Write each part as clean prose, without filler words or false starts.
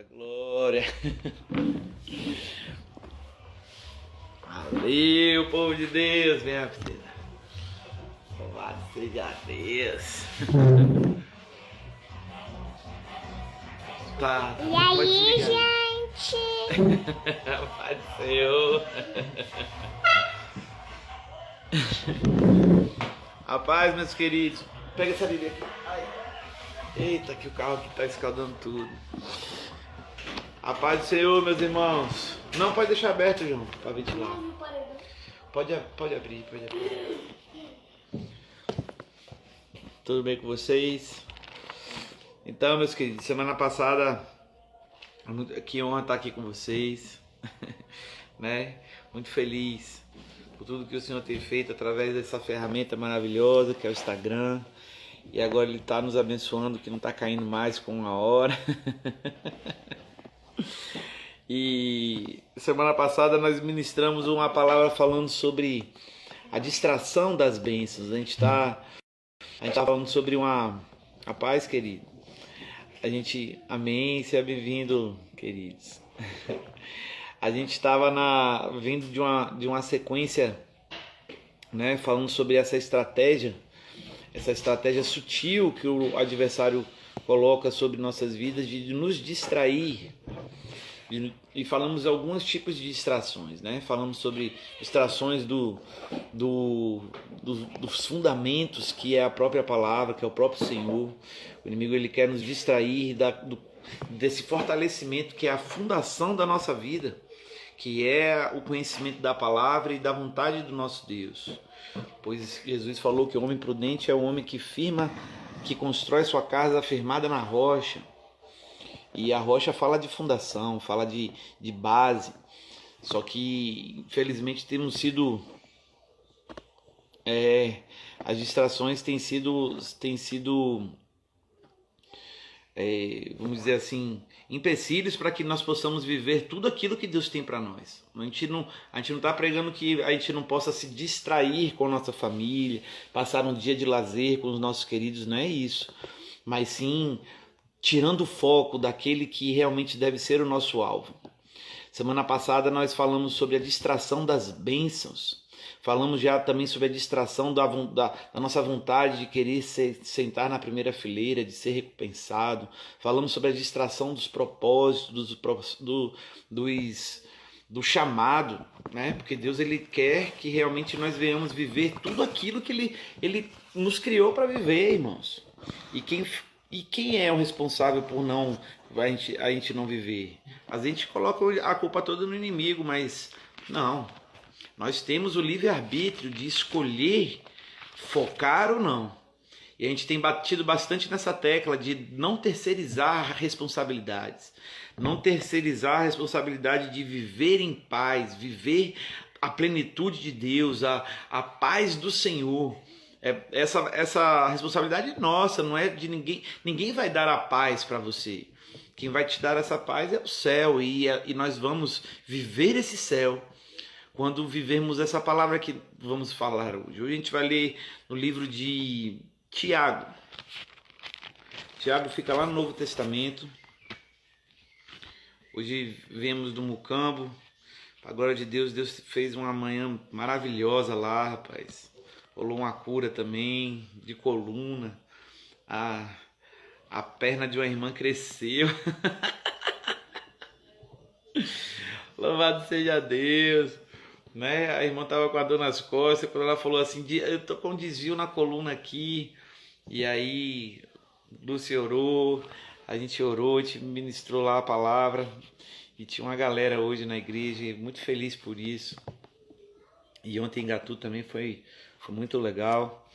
Eita glória! Valeu, povo de Deus, minha filha. Louvado seja Deus. Tá, E aí, gente? Pai do Senhor. Rapaz, meus queridos, pega essa Bíblia aqui. Ai. Eita, que o carro aqui tá escaldando tudo. A paz do Senhor, meus irmãos. Não, pode deixar aberto, João, para ventilar. Pode abrir, pode abrir. Tudo bem com vocês? Então, meus queridos, semana passada, que honra estar aqui com vocês, né? Muito feliz por tudo que o Senhor tem feito através dessa ferramenta maravilhosa que é o Instagram. E agora Ele está nos abençoando, que não está caindo mais com uma hora. E semana passada nós ministramos uma palavra falando sobre a distração das bênçãos. A gente tá falando sobre uma... Rapaz, querido, amém, seja bem-vindo, queridos. A gente estava vindo de uma sequência, né, falando sobre essa estratégia sutil que o adversário coloca sobre nossas vidas de nos distrair. E falamos alguns tipos de distrações, né? Falamos sobre distrações dos fundamentos, que é a própria palavra, que é o próprio Senhor. O inimigo ele quer nos distrair desse fortalecimento que é a fundação da nossa vida, que é o conhecimento da palavra e da vontade do nosso Deus. Pois Jesus falou que o homem prudente é o homem que constrói sua casa firmada na rocha. E a rocha fala de fundação, fala de base. Só que, infelizmente, as distrações têm sido vamos dizer assim, empecilhos para que nós possamos viver tudo aquilo que Deus tem para nós. A gente não está pregando que a gente não possa se distrair com a nossa família, passar um dia de lazer com os nossos queridos, não é isso. Mas sim, tirando o foco daquele que realmente deve ser o nosso alvo. Semana passada nós falamos sobre a distração das bênçãos. Falamos já também sobre a distração da nossa vontade de querer sentar na primeira fileira, de ser recompensado. Falamos sobre a distração dos propósitos, do chamado, né? Porque Deus ele quer que realmente nós venhamos viver tudo aquilo que Ele nos criou para viver, irmãos. E quem é o responsável por a gente não viver? A gente coloca a culpa toda no inimigo, mas não. Nós temos o livre-arbítrio de escolher focar ou não. E a gente tem batido bastante nessa tecla de não terceirizar responsabilidades. Não terceirizar a responsabilidade de viver em paz, viver a plenitude de Deus, a paz do Senhor. Essa responsabilidade é nossa, não é de ninguém. Ninguém vai dar a paz para você. Quem vai te dar essa paz é o céu. E nós vamos viver esse céu quando vivermos essa palavra que vamos falar hoje. Hoje a gente vai ler no livro de Tiago. Tiago fica lá no Novo Testamento. Hoje viemos do Mucambo. Para a glória de Deus, Deus fez uma manhã maravilhosa lá, rapaz. Rolou uma cura também, de coluna. A perna de uma irmã cresceu. Louvado seja Deus. Né? A irmã estava com a dor nas costas, quando ela falou assim, eu tô com um desvio na coluna aqui. E aí, Lúcia orou, a gente ministrou lá a palavra. E tinha uma galera hoje na igreja, muito feliz por isso. E ontem em Gatu também foi muito legal.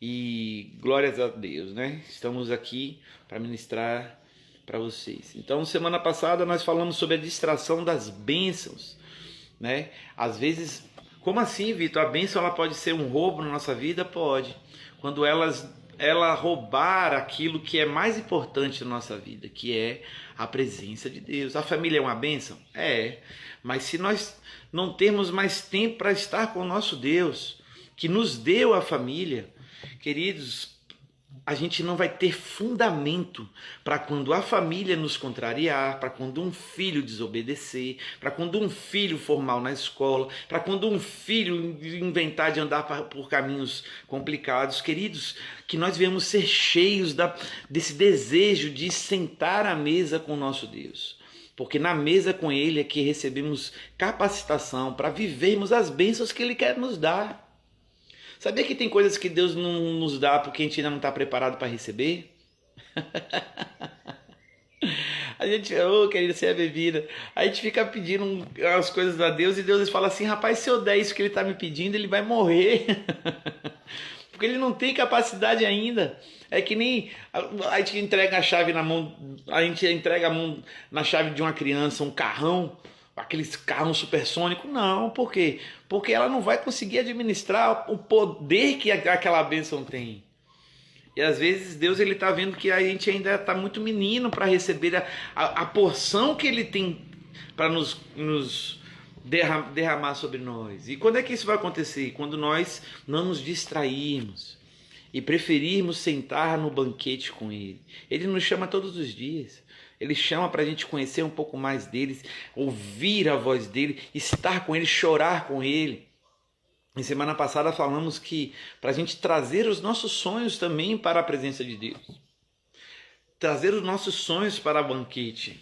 E glórias a Deus, né? Estamos aqui para ministrar para vocês. Então, semana passada nós falamos sobre a distração das bênçãos, né? Às vezes, como assim, Vitor? A bênção ela pode ser um roubo na nossa vida? Pode. Quando ela roubar aquilo que é mais importante na nossa vida, que é a presença de Deus. A família é uma bênção? É. Mas se nós não temos mais tempo para estar com o nosso Deus, que nos deu a família, queridos, a gente não vai ter fundamento para quando a família nos contrariar, para quando um filho desobedecer, para quando um filho for mal na escola, para quando um filho inventar de andar por caminhos complicados. Queridos, que nós venhamos ser cheios desse desejo de sentar à mesa com o nosso Deus. Porque na mesa com Ele é que recebemos capacitação para vivermos as bênçãos que Ele quer nos dar. Sabia que tem coisas que Deus não nos dá porque a gente ainda não está preparado para receber? A gente, querido, você é bebida. A gente fica pedindo as coisas a Deus e Deus fala assim, rapaz, se eu der isso que ele está me pedindo, ele vai morrer. Porque ele não tem capacidade ainda. É que nem a gente entrega a chave na mão, a gente entrega a mão na chave de uma criança, um carrão, aqueles carros supersônicos. Não, por quê? Porque ela não vai conseguir administrar o poder que aquela bênção tem. E às vezes Deus ele está vendo que a gente ainda está muito menino para receber a porção que Ele tem para nos derramar sobre nós. E quando é que isso vai acontecer? Quando nós não nos distrairmos e preferirmos sentar no banquete com Ele. Ele nos chama todos os dias. Ele chama para a gente conhecer um pouco mais dele, ouvir a voz dele, estar com ele, chorar com ele. Em semana passada falamos que para a gente trazer os nossos sonhos também para a presença de Deus. Trazer os nossos sonhos para o banquete.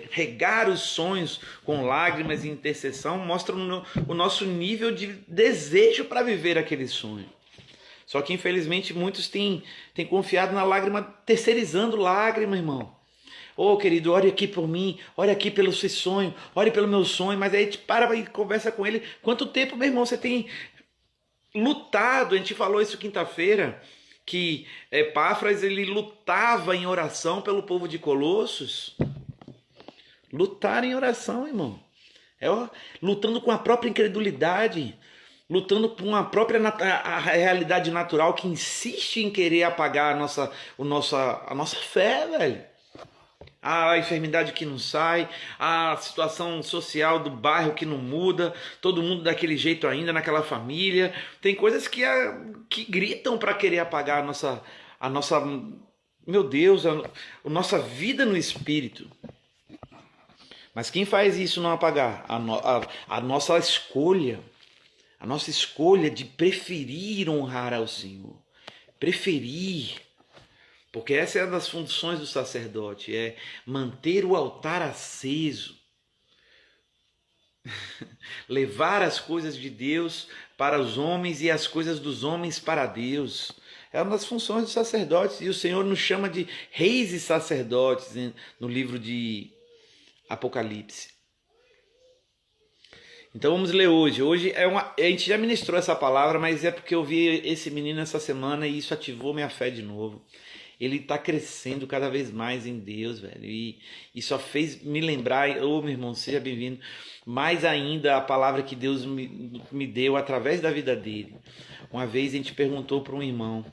Regar os sonhos com lágrimas e intercessão mostra o nosso nível de desejo para viver aquele sonho. Só que infelizmente muitos têm confiado na lágrima, terceirizando lágrima, irmão. Querido, ore aqui por mim, ore aqui pelo seu sonho, ore pelo meu sonho, mas aí a gente para e conversa com ele. Quanto tempo, meu irmão, você tem lutado? A gente falou isso quinta-feira, que Epáfras, ele lutava em oração pelo povo de Colossos. Lutar em oração, irmão. Lutando com a própria incredulidade, lutando com a própria a realidade natural que insiste em querer apagar a nossa fé, velho. A enfermidade que não sai, a situação social do bairro que não muda, todo mundo daquele jeito ainda, naquela família. Tem coisas que gritam para querer apagar a nossa, meu Deus, a nossa vida no espírito. Mas quem faz isso não apagar? A nossa escolha de preferir honrar ao Senhor. Preferir. Porque essa é uma das funções do sacerdote, é manter o altar aceso, levar as coisas de Deus para os homens e as coisas dos homens para Deus. É uma das funções dos sacerdotes, e o Senhor nos chama de reis e sacerdotes no livro de Apocalipse. Então vamos ler hoje. Hoje a gente já ministrou essa palavra, mas é porque eu vi esse menino essa semana e isso ativou minha fé de novo. Ele está crescendo cada vez mais em Deus, velho. E só fez me lembrar, meu irmão, seja bem-vindo, mais ainda a palavra que Deus me deu através da vida dele. Uma vez a gente perguntou para um irmão,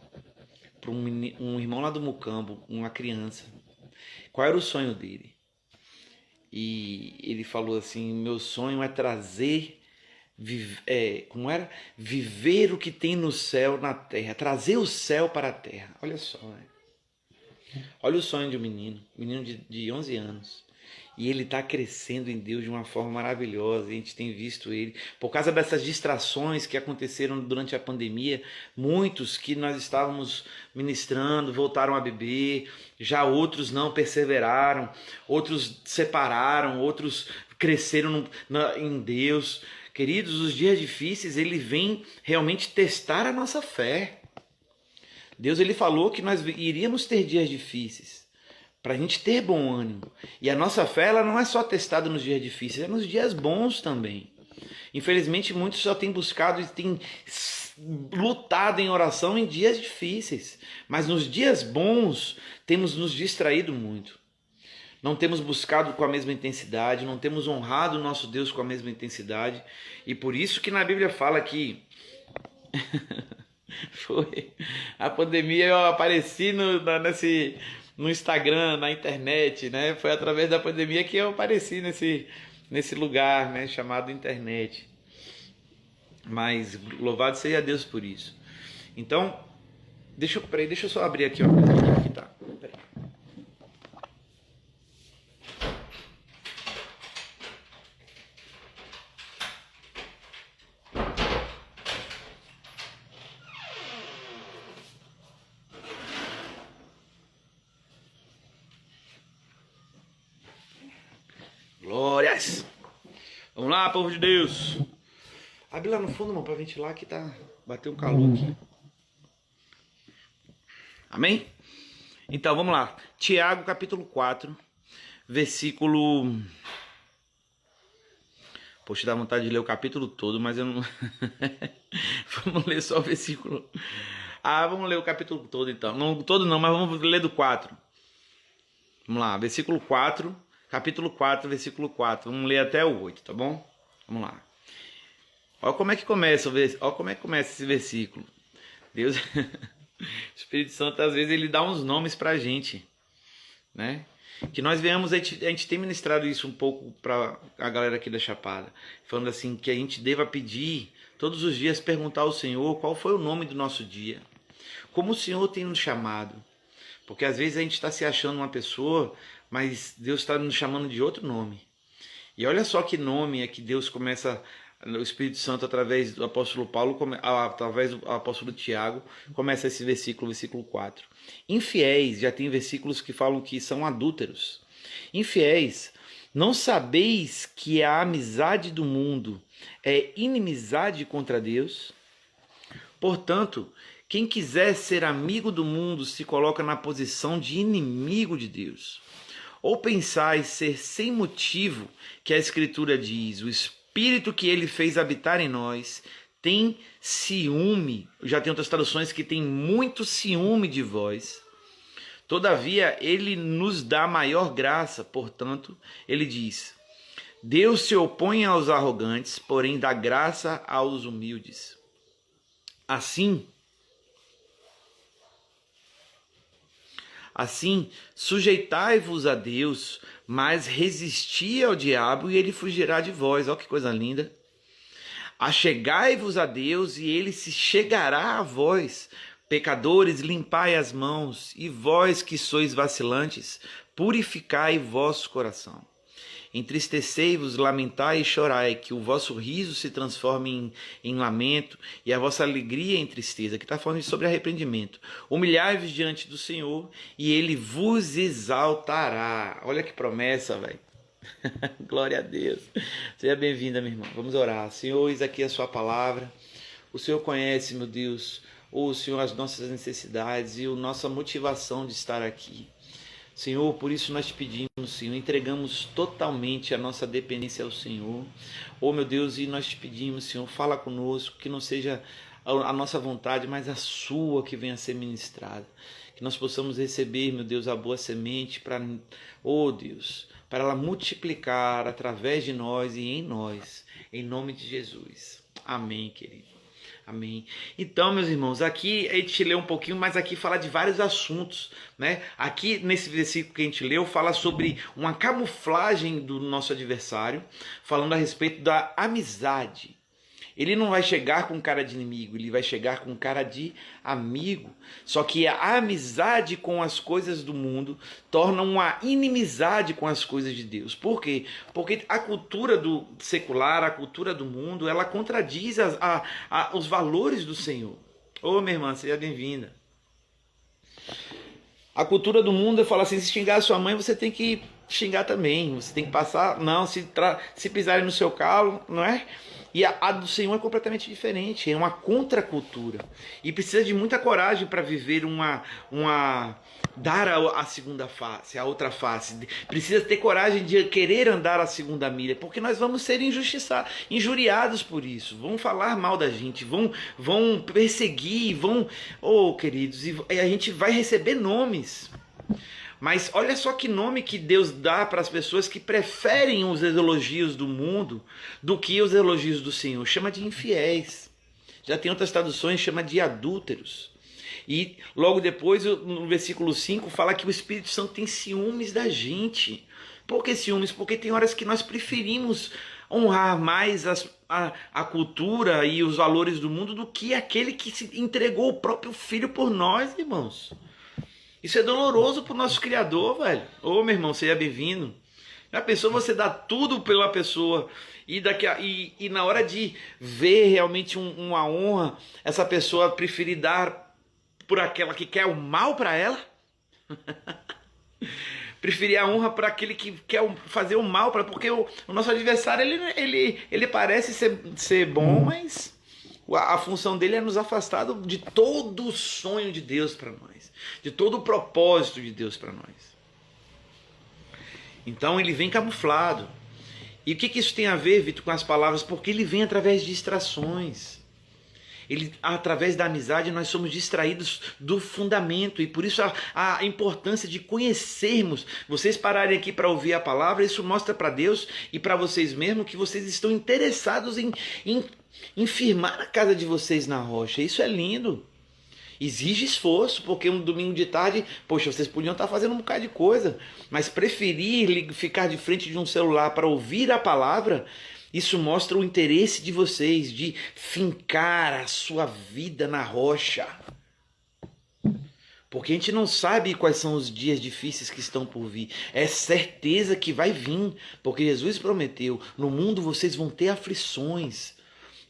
um irmão lá do Mucambo, uma criança, qual era o sonho dele. E ele falou assim, meu sonho é viver o que tem no céu na terra, trazer o céu para a terra. Olha só, velho. Olha o sonho de um menino de 11 anos. E ele está crescendo em Deus de uma forma maravilhosa. A gente tem visto ele. Por causa dessas distrações que aconteceram durante a pandemia, muitos que nós estávamos ministrando voltaram a beber. Já outros não perseveraram. Outros separaram. Outros cresceram em Deus. Queridos, os dias difíceis, ele vem realmente testar a nossa fé. Deus ele falou que nós iríamos ter dias difíceis, para a gente ter bom ânimo. E a nossa fé ela não é só testada nos dias difíceis, é nos dias bons também. Infelizmente, muitos só têm buscado e têm lutado em oração em dias difíceis. Mas nos dias bons, temos nos distraído muito. Não temos buscado com a mesma intensidade, não temos honrado o nosso Deus com a mesma intensidade. E por isso que na Bíblia fala que... Foi a pandemia, eu apareci no Instagram, na internet, né? Foi através da pandemia que eu apareci nesse lugar, né? Chamado internet. Mas louvado seja Deus por isso. Então, Peraí, deixa eu só abrir aqui uma coisa aqui, tá? Peraí. Glórias! Vamos lá, povo de Deus! Abre lá no fundo, irmão, pra ventilar que tá... Bateu um calor aqui. Amém? Então, vamos lá. Tiago, capítulo 4, versículo... Poxa, dá vontade de ler o capítulo todo, mas eu não... Vamos ler só o versículo... vamos ler o capítulo todo, então. Não todo não, mas vamos ler do 4. Vamos lá, versículo 4, capítulo 4, versículo 4. Vamos ler até o 8, tá bom? Vamos lá. Olha como é que começa, olha como é que começa esse versículo. Deus... O Espírito Santo, às vezes, ele dá uns nomes pra gente, né? Que nós venhamos, a gente tem ministrado isso um pouco pra a galera aqui da Chapada, falando assim, que a gente deva pedir, todos os dias, perguntar ao Senhor qual foi o nome do nosso dia, como o Senhor tem nos chamado, porque às vezes a gente está se achando uma pessoa, mas Deus está nos chamando de outro nome. E olha só que nome é que Deus começa... O Espírito Santo, através do apóstolo Paulo, através do apóstolo Tiago, começa esse versículo, versículo 4. Infiéis, já tem versículos que falam que são adúlteros. Infiéis, não sabeis que a amizade do mundo é inimizade contra Deus? Portanto, quem quiser ser amigo do mundo se coloca na posição de inimigo de Deus. Ou pensais ser sem motivo que a Escritura diz, o Espírito que ele fez habitar em nós tem ciúme, já tem outras traduções que tem muito ciúme de vós. Todavia, ele nos dá maior graça, portanto, ele diz, Deus se opõe aos arrogantes, porém dá graça aos humildes. Assim, sujeitai-vos a Deus, mas resisti ao diabo e ele fugirá de vós. Olha que coisa linda. Achegai-vos a Deus e ele se chegará a vós. Pecadores, limpai as mãos, e vós que sois vacilantes, purificai vosso coração. Entristecei-vos, lamentai e chorai, que o vosso riso se transforme em lamento e a vossa alegria em tristeza. Aqui está falando sobre arrependimento. Humilhai-vos diante do Senhor e ele vos exaltará. Olha que promessa, velho. Glória a Deus. Seja bem-vinda, minha irmã. Vamos orar. Senhor, eis aqui a sua palavra. O Senhor conhece, meu Deus, Senhor, as nossas necessidades e a nossa motivação de estar aqui. Senhor, por isso nós te pedimos, Senhor, entregamos totalmente a nossa dependência ao Senhor. Meu Deus, e nós te pedimos, Senhor, fala conosco, que não seja a nossa vontade, mas a sua que venha a ser ministrada. Que nós possamos receber, meu Deus, a boa semente para, Deus, para ela multiplicar através de nós e em nós, em nome de Jesus. Amém, querido. Amém. Então, meus irmãos, aqui a gente lê um pouquinho, mas aqui fala de vários assuntos, né? Aqui nesse versículo que a gente leu, fala sobre uma camuflagem do nosso adversário, falando a respeito da amizade. Ele não vai chegar com cara de inimigo, ele vai chegar com cara de amigo. Só que a amizade com as coisas do mundo torna uma inimizade com as coisas de Deus. Por quê? Porque a cultura do secular, a cultura do mundo, ela contradiz os valores do Senhor. Minha irmã, seja bem-vinda. A cultura do mundo fala assim, se xingar a sua mãe, você tem que xingar também. Você tem que passar, não, se pisarem no seu calo, não é? E a do Senhor é completamente diferente, é uma contracultura. E precisa de muita coragem para viver dar a segunda face, a outra face. Precisa ter coragem de querer andar a segunda milha, porque nós vamos ser injuriados por isso. Vão falar mal da gente, vão perseguir, queridos, e a gente vai receber nomes. Mas olha só que nome que Deus dá para as pessoas que preferem os elogios do mundo do que os elogios do Senhor. Chama de infiéis. Já tem outras traduções, chama de adúlteros. E logo depois, no versículo 5, fala que o Espírito Santo tem ciúmes da gente. Por que ciúmes? Porque tem horas que nós preferimos honrar mais a cultura e os valores do mundo do que aquele que se entregou o próprio filho por nós, irmãos. Isso é doloroso pro nosso Criador, velho. Ô, meu irmão, seja bem-vindo. Já pensou você dar tudo pela pessoa e na hora de ver realmente uma honra, essa pessoa preferir dar por aquela que quer o mal para ela? Preferir a honra para aquele que quer fazer o mal, porque o nosso adversário ele parece ser bom, mas a função dele é nos afastar de todo o sonho de Deus para nós, de todo o propósito de Deus para nós. Então ele vem camuflado. E o que isso tem a ver, Vitor, com as palavras? Porque ele vem através de distrações. Através da amizade nós somos distraídos do fundamento, e por isso a importância de conhecermos. Vocês pararem aqui para ouvir a palavra, isso mostra para Deus e para vocês mesmos que vocês estão interessados em firmar a casa de vocês na rocha. Isso é lindo. Exige esforço, porque um domingo de tarde, poxa, vocês podiam estar fazendo um bocado de coisa, mas preferir ficar de frente de um celular para ouvir a palavra, isso mostra o interesse de vocês de fincar a sua vida na rocha. Porque a gente não sabe quais são os dias difíceis que estão por vir. É certeza que vai vir, porque Jesus prometeu, no mundo vocês vão ter aflições.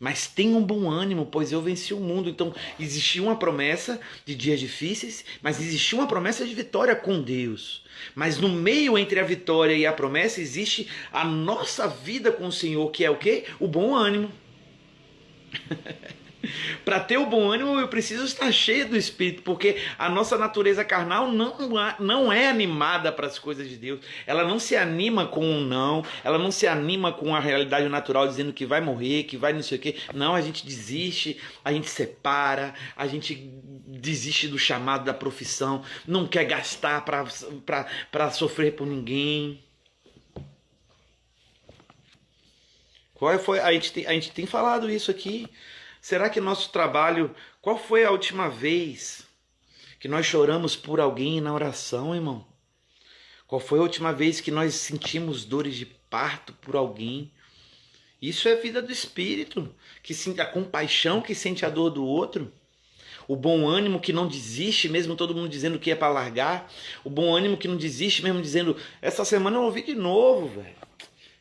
Mas tenham bom ânimo, pois eu venci o mundo. Então, existia uma promessa de dias difíceis, mas existia uma promessa de vitória com Deus. Mas no meio entre a vitória e a promessa, existe a nossa vida com o Senhor, que é o quê? O bom ânimo. Para ter o bom ânimo, eu preciso estar cheio do Espírito, porque a nossa natureza carnal não é animada para as coisas de Deus. Ela não se anima com um não, ela não se anima com a realidade natural, dizendo que vai morrer, que vai não sei o quê. Não, a gente desiste, a gente separa, a gente desiste do chamado da profissão, não quer gastar para sofrer por ninguém. A gente tem falado isso aqui. Será que nosso trabalho... Qual foi a última vez que nós choramos por alguém na oração, irmão? Qual foi a última vez que nós sentimos dores de parto por alguém? Isso é vida do Espírito, a compaixão que sente a dor do outro. O bom ânimo que não desiste, mesmo todo mundo dizendo que é para largar. O bom ânimo que não desiste, mesmo dizendo... Essa semana eu ouvi de novo, velho.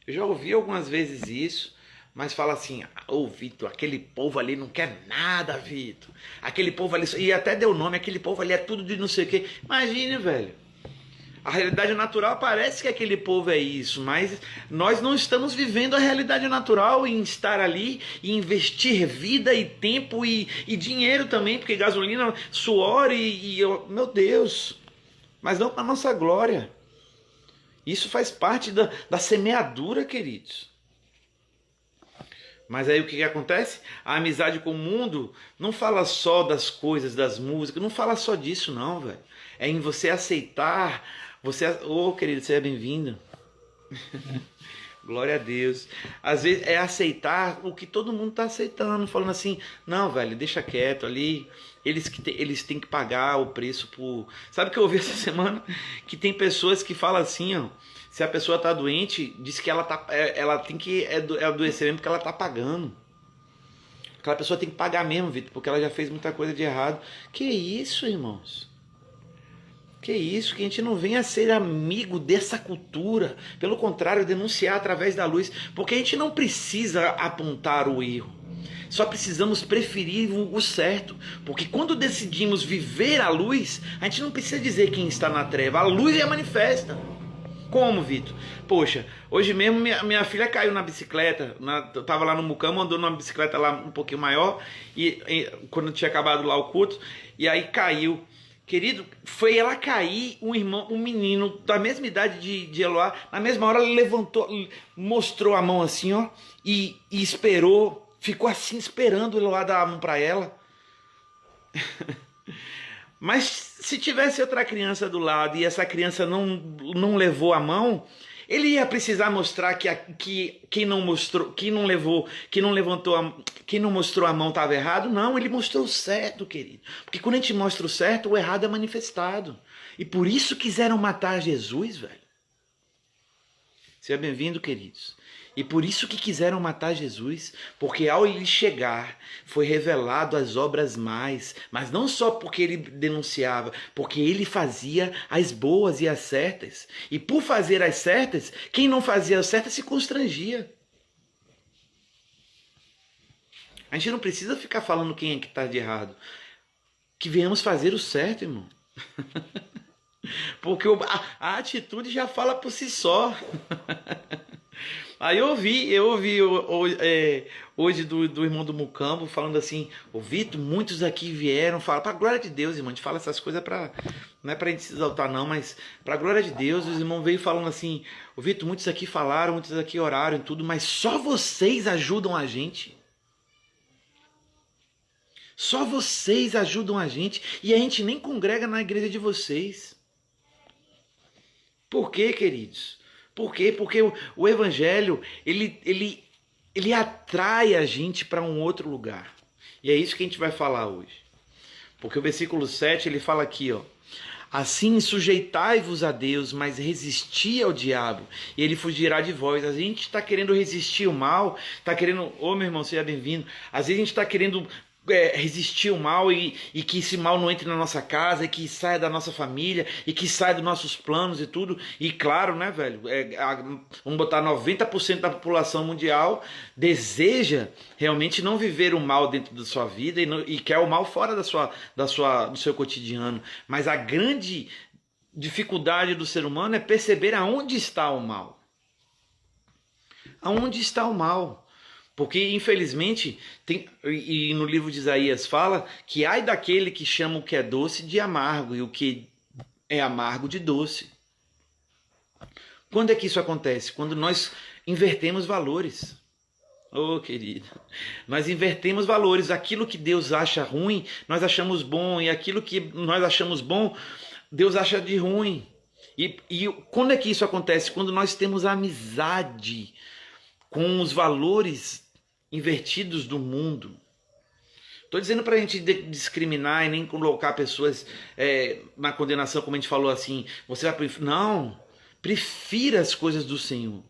Eu já ouvi algumas vezes isso. Mas fala assim, ô Vitor, aquele povo ali não quer nada, Vitor. Aquele povo ali, e até deu nome, aquele povo ali é tudo de não sei o quê. Imagine, velho. A realidade natural parece que aquele povo é isso, mas nós não estamos vivendo a realidade natural em estar ali e investir vida e tempo e dinheiro também, porque gasolina, suor meu Deus, mas não para nossa glória. Isso faz parte da semeadura, queridos. Mas aí o que acontece? A amizade com o mundo não fala só das coisas, das músicas, não fala só disso não, velho. É em você aceitar, querido, seja bem-vindo. Glória a Deus. Às vezes é aceitar o que todo mundo está aceitando, falando assim, não, velho, deixa quieto ali, eles têm que pagar o preço por... Sabe o que eu ouvi essa semana? Que tem pessoas que falam assim, ó, se a pessoa está doente, diz que ela tem que adoecer mesmo porque ela está pagando. Aquela pessoa tem que pagar mesmo, Vitor, porque ela já fez muita coisa de errado. Que isso, irmãos? Que isso? Que a gente não venha ser amigo dessa cultura. Pelo contrário, denunciar através da luz. Porque a gente não precisa apontar o erro. Só precisamos preferir o certo. Porque quando decidimos viver a luz, a gente não precisa dizer quem está na treva. A luz é manifesta. Como, Vitor? Poxa, hoje mesmo minha filha caiu na bicicleta. Eu tava lá no Mucamo, andou numa bicicleta lá um pouquinho maior. E quando tinha acabado lá o culto. E aí caiu. Querido, foi ela cair, um menino da mesma idade de Eloá. Na mesma hora ela levantou, mostrou a mão assim, ó. E esperou. Ficou assim esperando o Eloá dar a mão para ela. Mas se tivesse outra criança do lado e essa criança não levou a mão, ele ia precisar mostrar que quem não mostrou a mão estava errado? Não, ele mostrou o certo, querido. Porque quando a gente mostra o certo, o errado é manifestado. E por isso quiseram matar Jesus, velho. Seja bem-vindo, queridos. E por isso que quiseram matar Jesus, porque ao ele chegar, foi revelado as obras mais, mas não só porque ele denunciava, porque ele fazia as boas e as certas. E por fazer as certas, quem não fazia as certas se constrangia. A gente não precisa ficar falando quem é que está de errado. Que venhamos fazer o certo, irmão. Porque a atitude já fala por si só. Aí eu ouvi hoje do irmão do Mucambo falando assim: ô Vitor, muitos aqui vieram falar, para a glória de Deus, irmão, a gente fala essas coisas não é para a gente se exaltar não, mas para a glória de Deus. Os irmãos veio falando assim: ô Vitor, muitos aqui falaram, muitos aqui oraram e tudo, mas só vocês ajudam a gente. Só vocês ajudam a gente e a gente nem congrega na igreja de vocês. Por quê, queridos? Por quê? Porque o evangelho, ele atrai a gente para um outro lugar. E é isso que a gente vai falar hoje. Porque o versículo 7, ele fala aqui, ó: assim sujeitai-vos a Deus, mas resisti ao diabo, e ele fugirá de vós. A gente está querendo resistir o mal, está querendo... Ô, meu irmão, seja bem-vindo. Às vezes a gente está querendo resistir o mal e que esse mal não entre na nossa casa, e que saia da nossa família, e que saia dos nossos planos e tudo. E claro, né, velho, vamos botar 90% da população mundial deseja realmente não viver o mal dentro da sua vida e quer o mal fora do seu cotidiano. Mas a grande dificuldade do ser humano é perceber aonde está o mal. Aonde está o mal? Porque, infelizmente, e no livro de Isaías fala que ai daquele que chama o que é doce de amargo e o que é amargo de doce. Quando é que isso acontece? Quando nós invertemos valores. Oh, querido, nós invertemos valores. Aquilo que Deus acha ruim, nós achamos bom. E aquilo que nós achamos bom, Deus acha de ruim. E quando é que isso acontece? Quando nós temos amizade com os valores invertidos do mundo. Estou dizendo para a gente discriminar e nem colocar pessoas na condenação, como a gente falou assim, você vai preferir. Não, prefira as coisas do Senhor.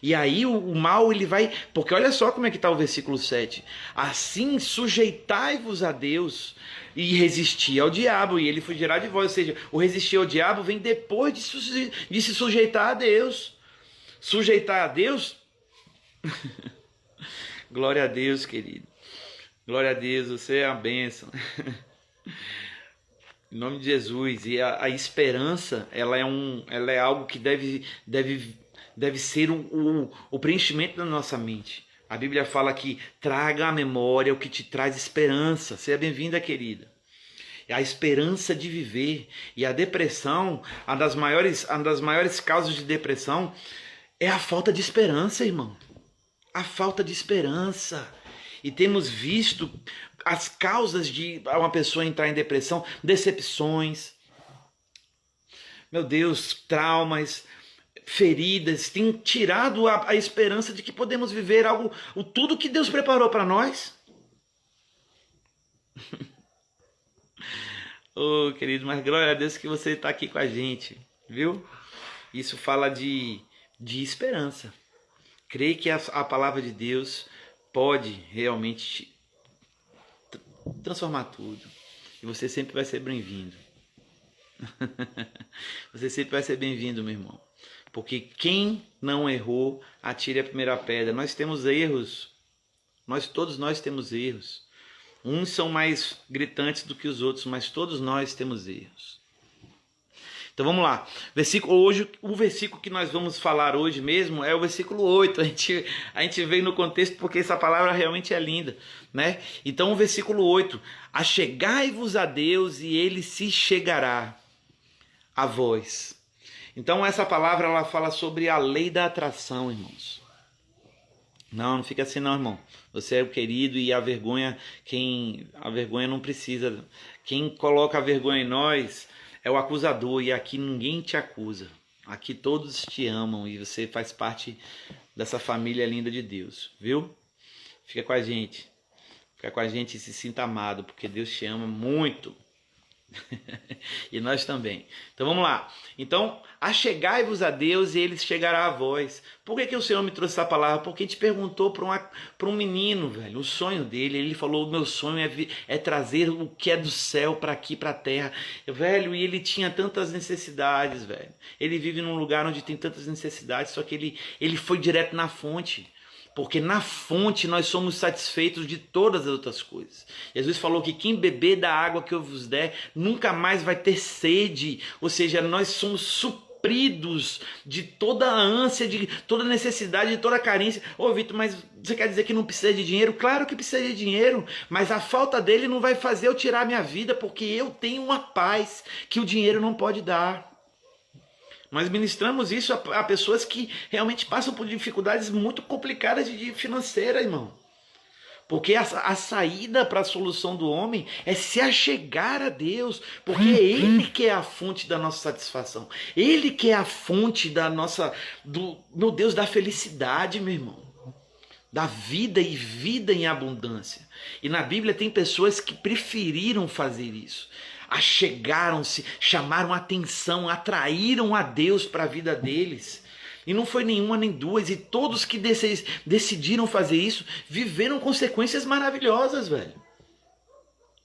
E aí o mal ele vai... Porque olha só como é que está o versículo 7. Assim sujeitai-vos a Deus e resisti ao diabo, e ele fugirá de vós. Ou seja, o resistir ao diabo vem depois de se sujeitar a Deus. Sujeitar a Deus... Glória a Deus, querido. Glória a Deus, você é a bênção. Em nome de Jesus. E a esperança, ela é algo que deve ser o preenchimento da nossa mente. A Bíblia fala que traga à memória o que te traz esperança. Seja bem-vinda, querida. A esperança de viver. E a depressão, uma das maiores causas de depressão é a falta de esperança, irmão. A falta de esperança. E temos visto as causas de uma pessoa entrar em depressão: decepções, meu Deus, traumas, feridas. Tem tirado a esperança de que podemos viver tudo que Deus preparou para nós. Oh, querido, mas glória a Deus que você está aqui com a gente, viu? Isso fala de esperança. Creio que a palavra de Deus pode realmente transformar tudo. E você sempre vai ser bem-vindo. Você sempre vai ser bem-vindo, meu irmão. Porque quem não errou, atire a primeira pedra. Nós temos erros. Todos nós temos erros. Uns são mais gritantes do que os outros, mas todos nós temos erros. Então vamos lá. O versículo que nós vamos falar hoje mesmo é o versículo 8. A gente veio no contexto porque essa palavra realmente é linda, né? Então o versículo 8: achegai-vos a Deus e ele se chegará a vós. Então essa palavra ela fala sobre a lei da atração, irmãos. Não fica assim não, irmão. Você é o querido e a vergonha não precisa. Quem coloca a vergonha em nós é o acusador, e aqui ninguém te acusa. Aqui todos te amam e você faz parte dessa família linda de Deus, viu? Fica com a gente. Fica com a gente e se sinta amado, porque Deus te ama muito. E nós também. Então vamos lá. Então, achegai-vos a Deus e ele chegará a vós. Por que o Senhor me trouxe essa palavra? Porque a gente perguntou para um menino, velho, o sonho dele. Ele falou, o meu sonho é trazer o que é do céu para aqui, para a terra. Velho, e ele tinha tantas necessidades, velho. Ele vive num lugar onde tem tantas necessidades, só que ele foi direto na fonte. Porque na fonte nós somos satisfeitos de todas as outras coisas. Jesus falou que quem beber da água que eu vos der, nunca mais vai ter sede. Ou seja, nós somos supridos de toda a ânsia, de toda a necessidade, de toda a carência. Ô Vitor, mas você quer dizer que não precisa de dinheiro? Claro que precisa de dinheiro, mas a falta dele não vai fazer eu tirar minha vida, porque eu tenho uma paz que o dinheiro não pode dar. Nós ministramos isso a pessoas que realmente passam por dificuldades muito complicadas de financeira, irmão. Porque a saída para a solução do homem é se achegar a Deus. Porque é Ele que é a fonte da nossa satisfação. Ele que é a fonte da nossa, meu Deus, da felicidade, meu irmão. Da vida e vida em abundância. E na Bíblia tem pessoas que preferiram fazer isso. Achegaram-se, chamaram atenção, atraíram a Deus para a vida deles. E não foi nenhuma nem duas. E todos que decidiram fazer isso viveram consequências maravilhosas, velho.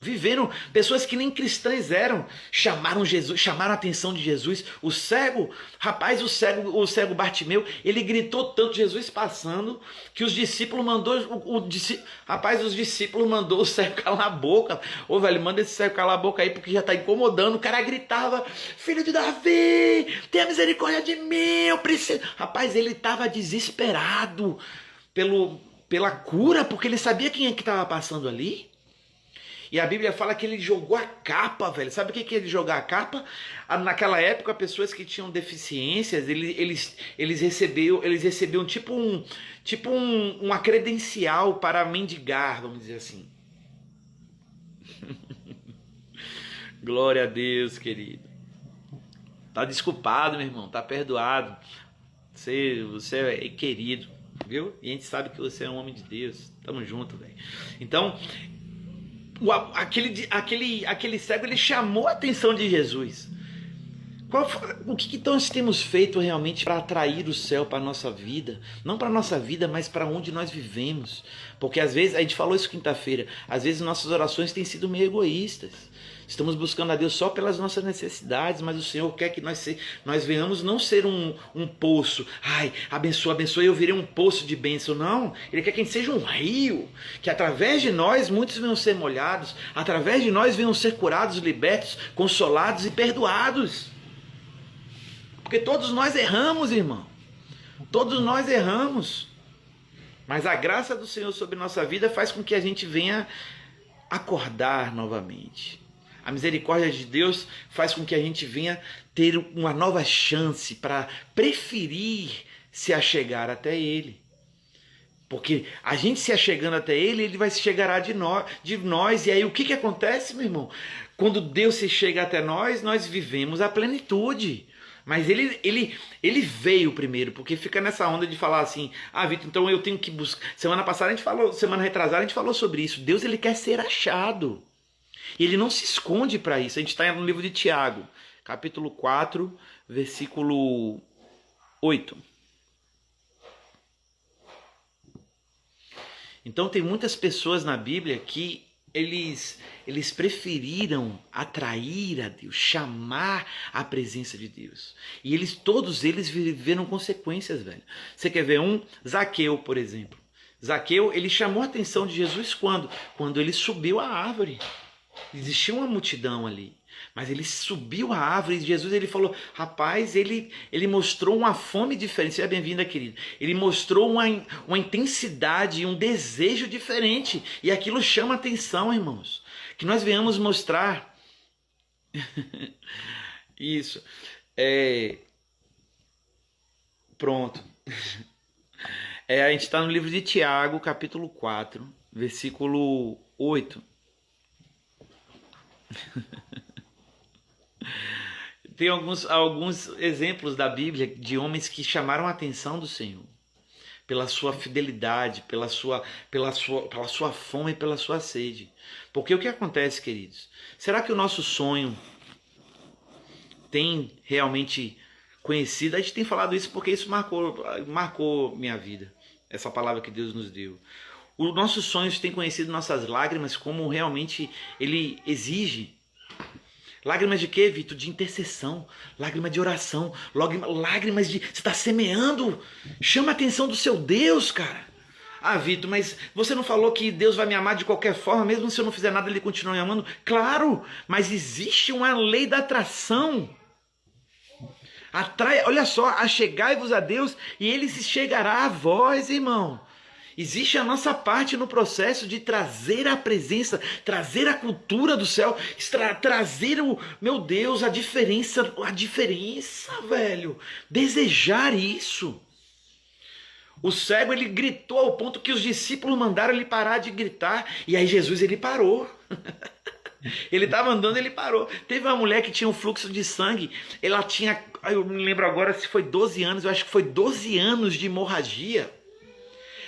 Viveram, pessoas que nem cristãs eram, chamaram Jesus, chamaram a atenção de Jesus. O cego, rapaz, o cego Bartimeu, ele gritou tanto, Jesus passando, que os discípulos os discípulos mandou o cego calar a boca. Ô, velho, manda esse cego calar a boca aí, porque já tá incomodando. O cara gritava, filho de Davi, tenha misericórdia de mim, eu preciso. Rapaz, ele tava desesperado pela cura, porque ele sabia quem é que tava passando ali. E a Bíblia fala que ele jogou a capa, velho. Sabe o que é ele jogar a capa? Naquela época, pessoas que tinham deficiências, eles recebiam uma credencial para mendigar, vamos dizer assim. Glória a Deus, querido. Tá desculpado, meu irmão. Tá perdoado. Você é querido, viu? E a gente sabe que você é um homem de Deus. Tamo junto, velho. Então, aquele cego, ele chamou a atenção de Jesus. O que nós temos feito realmente para atrair o céu para a nossa vida? Não para a nossa vida, mas para onde nós vivemos. Porque às vezes, a gente falou isso quinta-feira, às vezes nossas orações têm sido meio egoístas. Estamos buscando a Deus só pelas nossas necessidades, mas o Senhor quer que nós venhamos não ser um poço. Ai, abençoa, eu virei um poço de bênção. Não, Ele quer que a gente seja um rio, que através de nós muitos venham ser molhados, através de nós venham ser curados, libertos, consolados e perdoados. Porque todos nós erramos, irmão. Todos nós erramos. Mas a graça do Senhor sobre nossa vida faz com que a gente venha acordar novamente. A misericórdia de Deus faz com que a gente venha ter uma nova chance para preferir se achegar até Ele. Porque a gente se achegando até Ele, Ele vai se chegar de nós. E aí o que acontece, meu irmão? Quando Deus se chega até nós, nós vivemos a plenitude. Mas ele veio primeiro, porque fica nessa onda de falar assim, Vitor, então eu tenho que buscar. Semana retrasada a gente falou sobre isso. Deus, ele quer ser achado. E ele não se esconde para isso. A gente está no livro de Tiago, capítulo 4, versículo 8. Então tem muitas pessoas na Bíblia que eles preferiram atrair a Deus, chamar a presença de Deus. E todos eles viveram consequências, velho. Você quer ver um? Zaqueu, por exemplo. Zaqueu, ele chamou a atenção de Jesus quando? Quando ele subiu a árvore. Existia uma multidão ali, mas ele subiu a árvore e Jesus, ele falou, rapaz, ele mostrou uma fome diferente. Seja bem-vinda, querido. Ele mostrou uma intensidade, um desejo diferente, e aquilo chama atenção, irmãos. Que nós venhamos mostrar isso. Pronto. A gente está no livro de Tiago, capítulo 4, versículo 8. Tem alguns exemplos da Bíblia de homens que chamaram a atenção do Senhor. pela sua fidelidade, pela sua fome e pela sua sede. Porque o que acontece, queridos? Será que o nosso sonho tem realmente conhecido? A gente tem falado isso porque isso marcou minha vida, essa palavra que Deus nos deu. Os nossos sonhos têm conhecido nossas lágrimas como realmente Ele exige. Lágrimas de quê, Vitor? De intercessão, lágrimas de oração, lágrimas de... Você está semeando, chama a atenção do seu Deus, cara. Ah, Vitor, mas você não falou que Deus vai me amar de qualquer forma, mesmo se eu não fizer nada Ele continua me amando? Claro, mas existe uma lei da atração. Olha só, achegai-vos a Deus e Ele se chegará a vós, irmão. Existe a nossa parte no processo de trazer a presença, trazer a cultura do céu, trazer meu Deus, a diferença, velho. Desejar isso. O cego, ele gritou ao ponto que os discípulos mandaram ele parar de gritar. E aí Jesus, ele parou. Ele estava andando, ele parou. Teve uma mulher que tinha um fluxo de sangue. Ela tinha, eu me lembro agora se foi 12 anos, eu acho que foi 12 anos de hemorragia.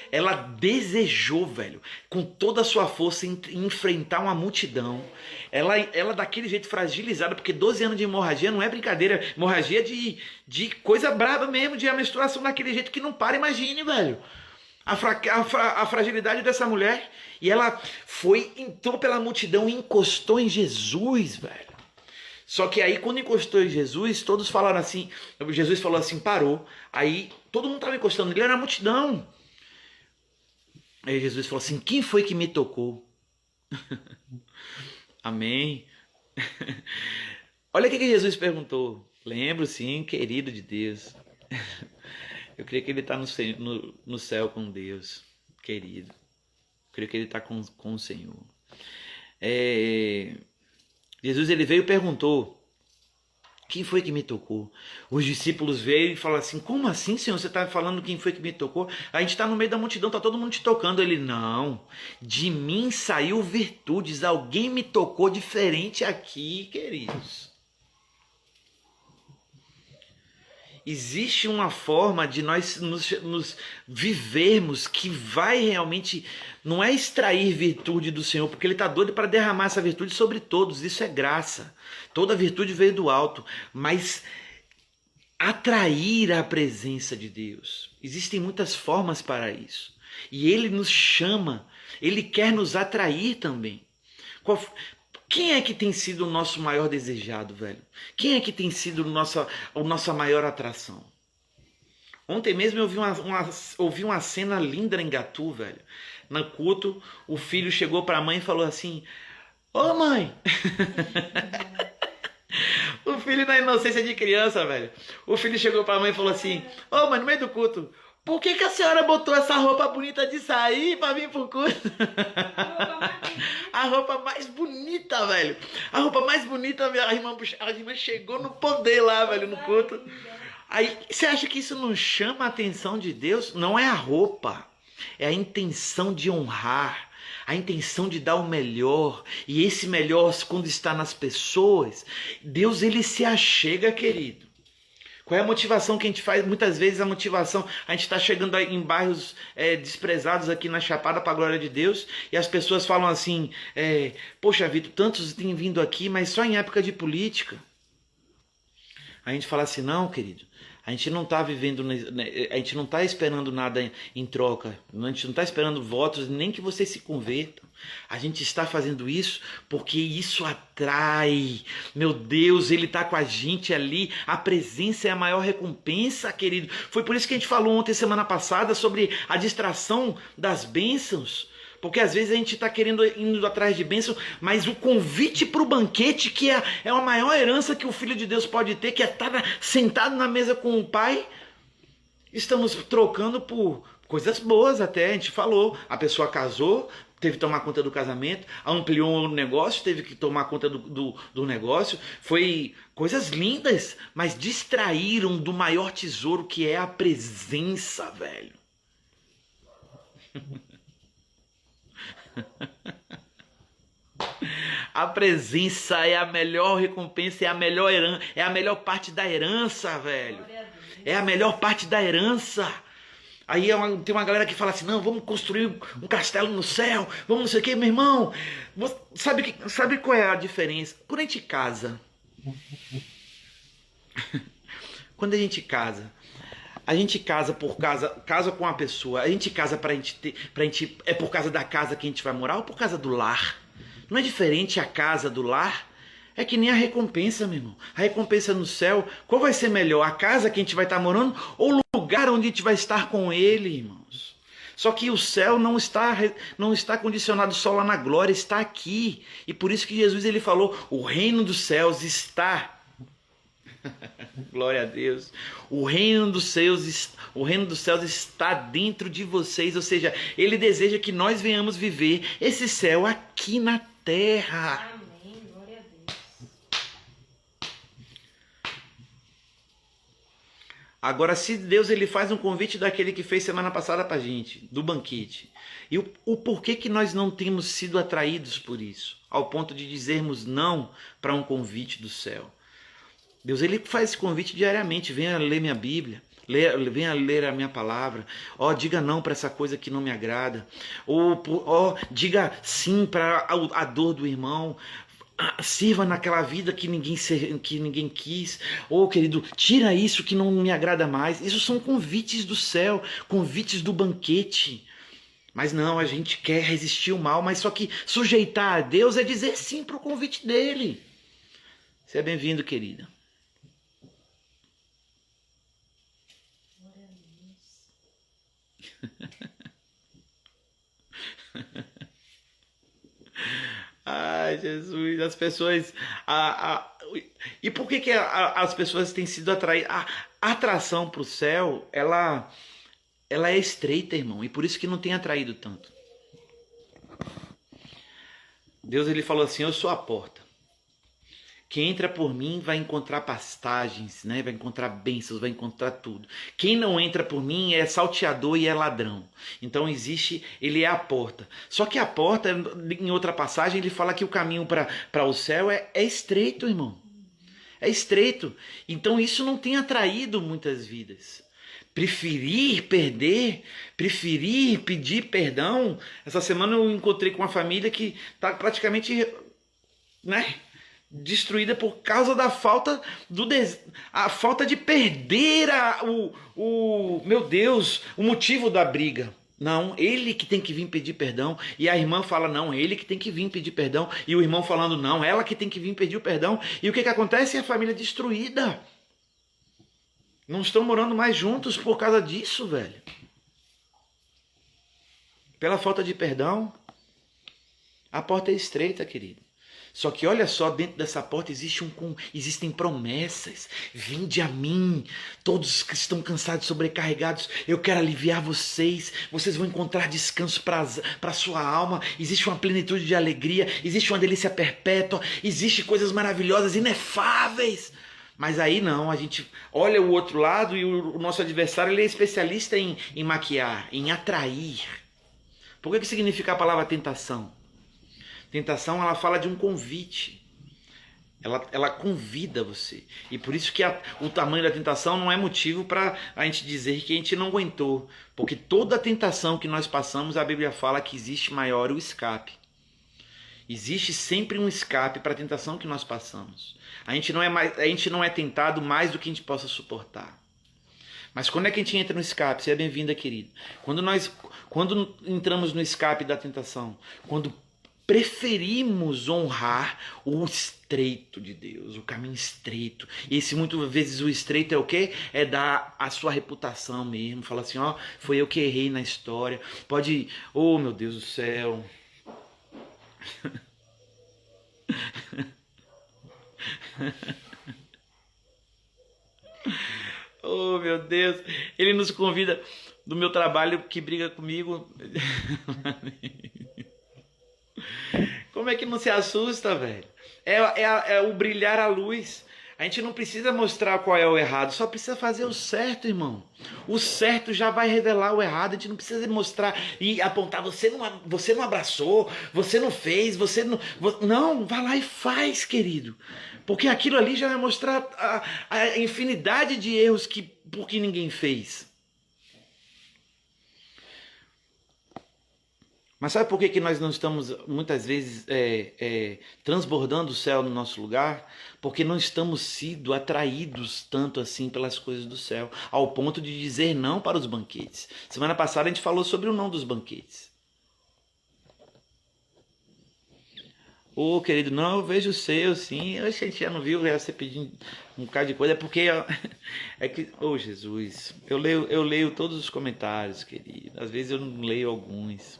Ela desejou, velho, com toda a sua força enfrentar uma multidão. Ela daquele jeito fragilizada, porque 12 anos de hemorragia não é brincadeira. Hemorragia de coisa braba mesmo, de a menstruação daquele jeito que não para, imagine, velho. A fragilidade dessa mulher. E ela entrou pela multidão e encostou em Jesus, velho. Só que aí quando encostou em Jesus, todos falaram assim, Jesus falou assim, parou. Aí todo mundo estava encostando nele, era a multidão. Aí Jesus falou assim, quem foi que me tocou? Amém. Olha o que Jesus perguntou. Lembro sim, querido de Deus. Eu creio que ele está no céu com Deus, querido. Eu creio que ele está com o Senhor. Jesus, ele veio e perguntou, quem foi que me tocou? Os discípulos veio e falaram assim, como assim, Senhor? Você está falando quem foi que me tocou? A gente está no meio da multidão, está todo mundo te tocando. Ele, não, de mim saiu virtudes, alguém me tocou diferente aqui, queridos. Existe uma forma de nós nos vivermos que vai realmente, não é extrair virtude do Senhor, porque Ele está doido para derramar essa virtude sobre todos, isso é graça. Toda virtude veio do alto, mas atrair a presença de Deus. Existem muitas formas para isso. E Ele nos chama, Ele quer nos atrair também. Quem é que tem sido o nosso maior desejado, velho? Quem é que tem sido a nossa maior atração? Ontem mesmo eu ouvi uma cena linda em Gatu, velho. No culto, o filho chegou para a mãe e falou assim, ô mãe... O filho na inocência de criança, velho. O filho chegou para a mãe e falou assim, ô mãe, no meio do culto, por que a senhora botou essa roupa bonita de sair para vir pro culto? A roupa mais bonita, velho. A roupa mais bonita, a irmã chegou no poder lá, velho, no culto. Aí, você acha que isso não chama a atenção de Deus? Não é a roupa, é a intenção de honrar, a intenção de dar o melhor. E esse melhor, quando está nas pessoas, Deus, ele se achega, querido. Qual é a motivação que a gente faz? Muitas vezes a motivação, a gente está chegando em bairros desprezados aqui na Chapada para a glória de Deus, e as pessoas falam assim, poxa Vitor, tantos têm vindo aqui, mas só em época de política. A gente fala assim, não, querido, a gente não está vivendo, a gente não está esperando nada em troca, a gente não está esperando votos, nem que vocês se convertam. A gente está fazendo isso porque isso atrai. Meu Deus, Ele está com a gente ali. A presença é a maior recompensa, querido. Foi por isso que a gente falou ontem, semana passada, sobre a distração das bênçãos. Porque às vezes a gente está indo atrás de bênção, mas o convite para o banquete, que é a maior herança que o Filho de Deus pode ter, que é estar sentado na mesa com o Pai, estamos trocando por coisas boas até. A gente falou, a pessoa casou, teve que tomar conta do casamento, ampliou o negócio, teve que tomar conta do negócio. Foi coisas lindas, mas distraíram do maior tesouro, que é a presença, velho. A presença é a melhor recompensa, é a melhor herança, é a melhor parte da herança, velho. É a melhor parte da herança. Aí tem uma galera que fala assim, não, vamos construir um castelo no céu, vamos não sei o que, meu irmão. Sabe qual é a diferença? Quando a gente casa casa com uma pessoa, a gente casa é por causa da casa que a gente vai morar ou por causa do lar? Não é diferente a casa do lar? É que nem a recompensa, meu irmão. A recompensa no céu, qual vai ser melhor? A casa que a gente vai estar morando ou o lugar onde a gente vai estar com ele, irmãos? Só que o céu não está condicionado só lá na glória, está aqui. E por isso que Jesus ele falou, o reino dos céus está... Glória a Deus. O reino dos céus está dentro de vocês, ou seja, ele deseja que nós venhamos viver esse céu aqui na terra. Amém. Glória a Deus. Agora, se Deus ele faz um convite daquele que fez semana passada pra gente, do banquete, e o porquê que nós não temos sido atraídos por isso, ao ponto de dizermos não para um convite do céu? Deus ele faz esse convite diariamente, venha ler minha Bíblia, venha ler a minha palavra, diga não para essa coisa que não me agrada, diga sim para a dor do irmão, sirva naquela vida que ninguém quis, querido, tira isso que não me agrada mais. Isso são convites do céu, convites do banquete. Mas não, a gente quer resistir o mal, mas só que sujeitar a Deus é dizer sim para o convite dele. Seja bem-vindo, querida. Ai, Jesus, as pessoas... E por que as pessoas têm sido atraídas? A atração para o céu, ela é estreita, irmão, e por isso que não tem atraído tanto. Deus ele falou assim, eu sou a porta. Quem entra por mim vai encontrar pastagens, né? Vai encontrar bênçãos, vai encontrar tudo. Quem não entra por mim é salteador e é ladrão. Então ele é a porta. Só que a porta, em outra passagem, ele fala que o caminho para o céu é estreito, irmão. É estreito. Então isso não tem atraído muitas vidas. Preferir perder, preferir pedir perdão. Essa semana eu encontrei com uma família que está praticamente, né, destruída por causa da falta a falta de perder meu Deus, o motivo da briga. Não, ele que tem que vir pedir perdão. E a irmã fala, não, ele que tem que vir pedir perdão. E o irmão falando, não, ela que tem que vir pedir o perdão. E o que acontece? É a família destruída. Não estão morando mais juntos por causa disso, velho. Pela falta de perdão. A porta é estreita, querido. Só que olha só, dentro dessa porta existem promessas. Vinde a mim, todos que estão cansados e sobrecarregados, eu quero aliviar vocês. Vocês vão encontrar descanso para a sua alma. Existe uma plenitude de alegria, existe uma delícia perpétua, existe coisas maravilhosas, inefáveis. Mas aí não, a gente olha o outro lado e o nosso adversário ele é especialista em maquiar, em atrair. Por que significa a palavra tentação? Tentação, ela fala de um convite. Ela convida você. E por isso que o tamanho da tentação não é motivo para a gente dizer que a gente não aguentou. Porque toda tentação que nós passamos, a Bíblia fala que existe maior o escape. Existe sempre um escape para a tentação que nós passamos. A gente não é tentado mais do que a gente possa suportar. Mas quando é que a gente entra no escape? Seja bem-vinda, querido. Quando entramos no escape da tentação, quando preferimos honrar o estreito de Deus, o caminho estreito. E muitas vezes o estreito é o quê? É dar a sua reputação mesmo. Fala assim, foi eu que errei na história. Pode, meu Deus do céu. Oh, meu Deus. Ele nos convida do meu trabalho que briga comigo. Como é que não se assusta, velho? É o brilhar a luz. A gente não precisa mostrar qual é o errado, só precisa fazer o certo, irmão. O certo já vai revelar o errado. A gente não precisa mostrar e apontar, você não abraçou, você não fez, você não... Não, vai lá e faz, querido. Porque aquilo ali já vai mostrar a infinidade de erros por que ninguém fez. Mas sabe por que que nós não estamos, muitas vezes, transbordando o céu no nosso lugar? Porque não estamos sido atraídos tanto assim pelas coisas do céu, ao ponto de dizer não para os banquetes. Semana passada a gente falou sobre o não dos banquetes. Ô, querido, não, eu vejo o seu, sim. A gente já não viu você pedindo um bocado de coisa. É porque, ó, é que, ô Jesus, eu leio todos os comentários, querido. Às vezes eu não leio alguns.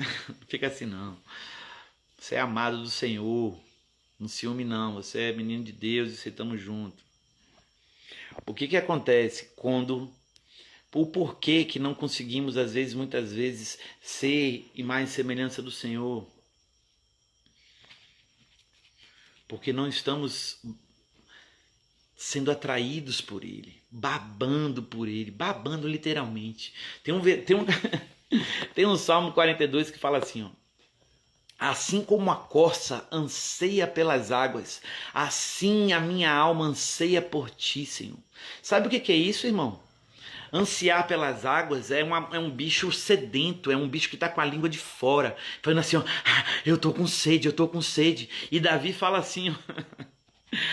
Não fica assim, não. Você é amado do Senhor. Não ciúme, não. Você é menino de Deus e você estamos juntos. O que que acontece quando... O porquê que não conseguimos, às vezes, muitas vezes, ser imagem e semelhança do Senhor? Porque não estamos sendo atraídos por Ele, babando por Ele, babando literalmente. Tem um Salmo 42 que fala assim, ó: assim como a corça anseia pelas águas, assim a minha alma anseia por ti, Senhor. Sabe o que é isso, irmão? Ansiar pelas águas é um bicho sedento, é um bicho que está com a língua de fora, falando assim, ó, eu tô com sede, eu tô com sede. E Davi fala assim, ó,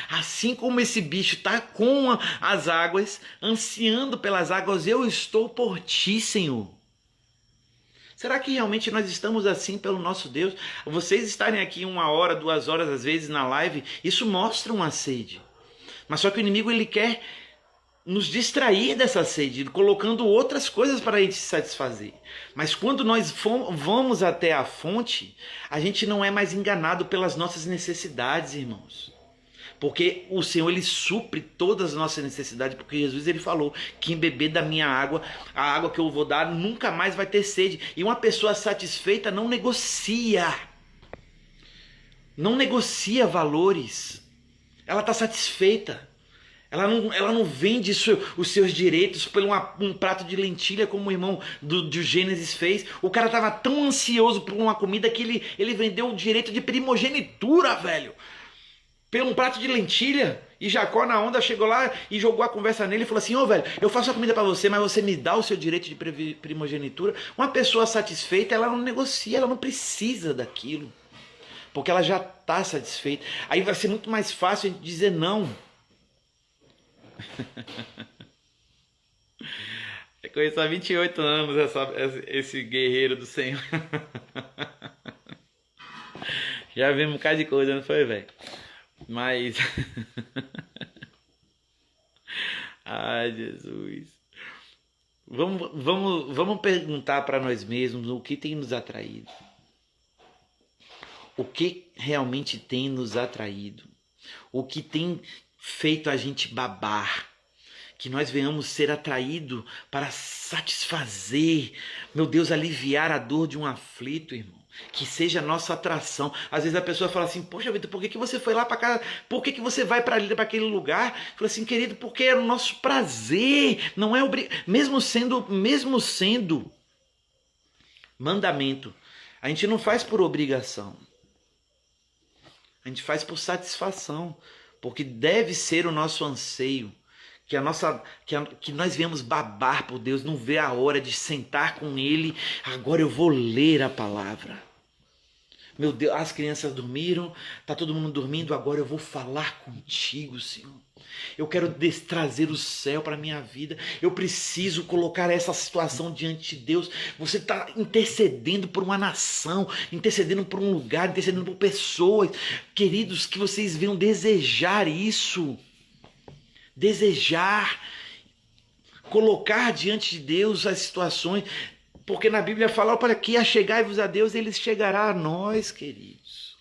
assim como esse bicho está com as águas, ansiando pelas águas, eu estou por ti, Senhor. Será que realmente nós estamos assim pelo nosso Deus? Vocês estarem aqui 1 hora, 2 horas, às vezes na live, isso mostra uma sede. Mas só que o inimigo, ele quer nos distrair dessa sede, colocando outras coisas para a gente se satisfazer. Mas quando nós vamos até a fonte, a gente não é mais enganado pelas nossas necessidades, irmãos. Porque o Senhor, ele supre todas as nossas necessidades, porque Jesus, ele falou: quem beber da minha água, a água que eu vou dar, nunca mais vai ter sede. E uma pessoa satisfeita não negocia valores. Ela está satisfeita. Ela não vende os seus direitos por um prato de lentilha, como o irmão do Gênesis fez. O cara estava tão ansioso por uma comida que ele vendeu o direito de primogenitura, velho, por um prato de lentilha. E Jacó, na onda, chegou lá e jogou a conversa nele e falou assim: ô, velho, eu faço a comida para você, mas você me dá o seu direito de primogenitura. Uma pessoa satisfeita, ela não negocia, ela não precisa daquilo, porque ela já está satisfeita. Aí vai ser muito mais fácil a gente dizer não. Eu conheço há 28 anos esse guerreiro do Senhor. Já vimos um bocado de coisa, não foi, velho? Mas... ai, Jesus. Vamos perguntar para nós mesmos o que tem nos atraído. O que realmente tem nos atraído? O que tem feito a gente babar, que nós venhamos ser atraídos para satisfazer, meu Deus, aliviar a dor de um aflito, irmão, que seja a nossa atração. Às vezes a pessoa fala assim: poxa, Vitor, por que você foi lá para casa? Por que você vai para aquele lugar? Fala assim: querido, porque é o nosso prazer, não é mesmo sendo mandamento, a gente não faz por obrigação, a gente faz por satisfação. Porque deve ser o nosso anseio, que nós viemos babar por Deus, não vê a hora de sentar com Ele. Agora eu vou ler a palavra. Meu Deus, as crianças dormiram, está todo mundo dormindo, agora eu vou falar contigo, Senhor. Eu quero trazer o céu para a minha vida. Eu preciso colocar essa situação diante de Deus. Você está intercedendo por uma nação, intercedendo por um lugar, intercedendo por pessoas. Queridos, que vocês venham desejar isso. Desejar. Colocar diante de Deus as situações. Porque na Bíblia fala: para que achegai-vos a Deus, Ele chegará a nós, queridos.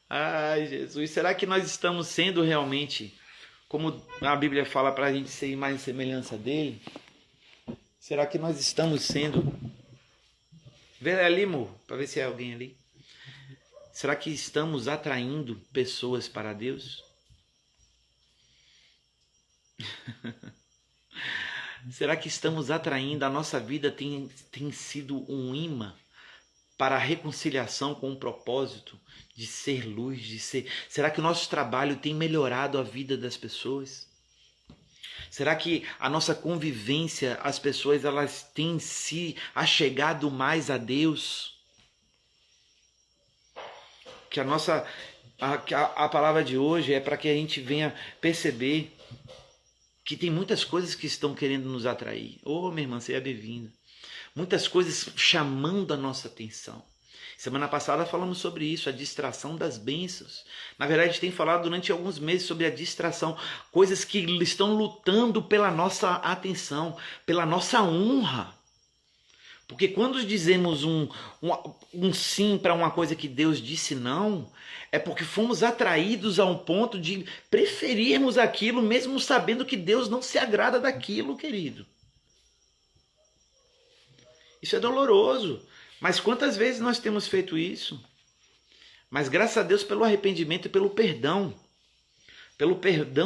Ai, Jesus, será que nós estamos sendo realmente, como a Bíblia fala, para a gente ser mais semelhança dele? Será que nós estamos sendo... Vê ali, amor, para ver se é alguém ali. Será que estamos atraindo pessoas para Deus? Será que estamos atraindo? A nossa vida tem sido um imã para a reconciliação com o propósito de ser luz, de ser... Será que o nosso trabalho tem melhorado a vida das pessoas? Será que a nossa convivência, as pessoas elas têm se achegado mais a Deus? Que a palavra de hoje é para que a gente venha perceber que tem muitas coisas que estão querendo nos atrair. Ô, minha irmã, seja bem-vinda. Muitas coisas chamando a nossa atenção. Semana passada falamos sobre isso, a distração das bênçãos. Na verdade, a gente tem falado durante alguns meses sobre a distração, coisas que estão lutando pela nossa atenção, pela nossa honra. Porque quando dizemos um sim para uma coisa que Deus disse não, é porque fomos atraídos a um ponto de preferirmos aquilo, mesmo sabendo que Deus não se agrada daquilo, querido. Isso é doloroso. Mas quantas vezes nós temos feito isso? Mas graças a Deus pelo arrependimento e pelo perdão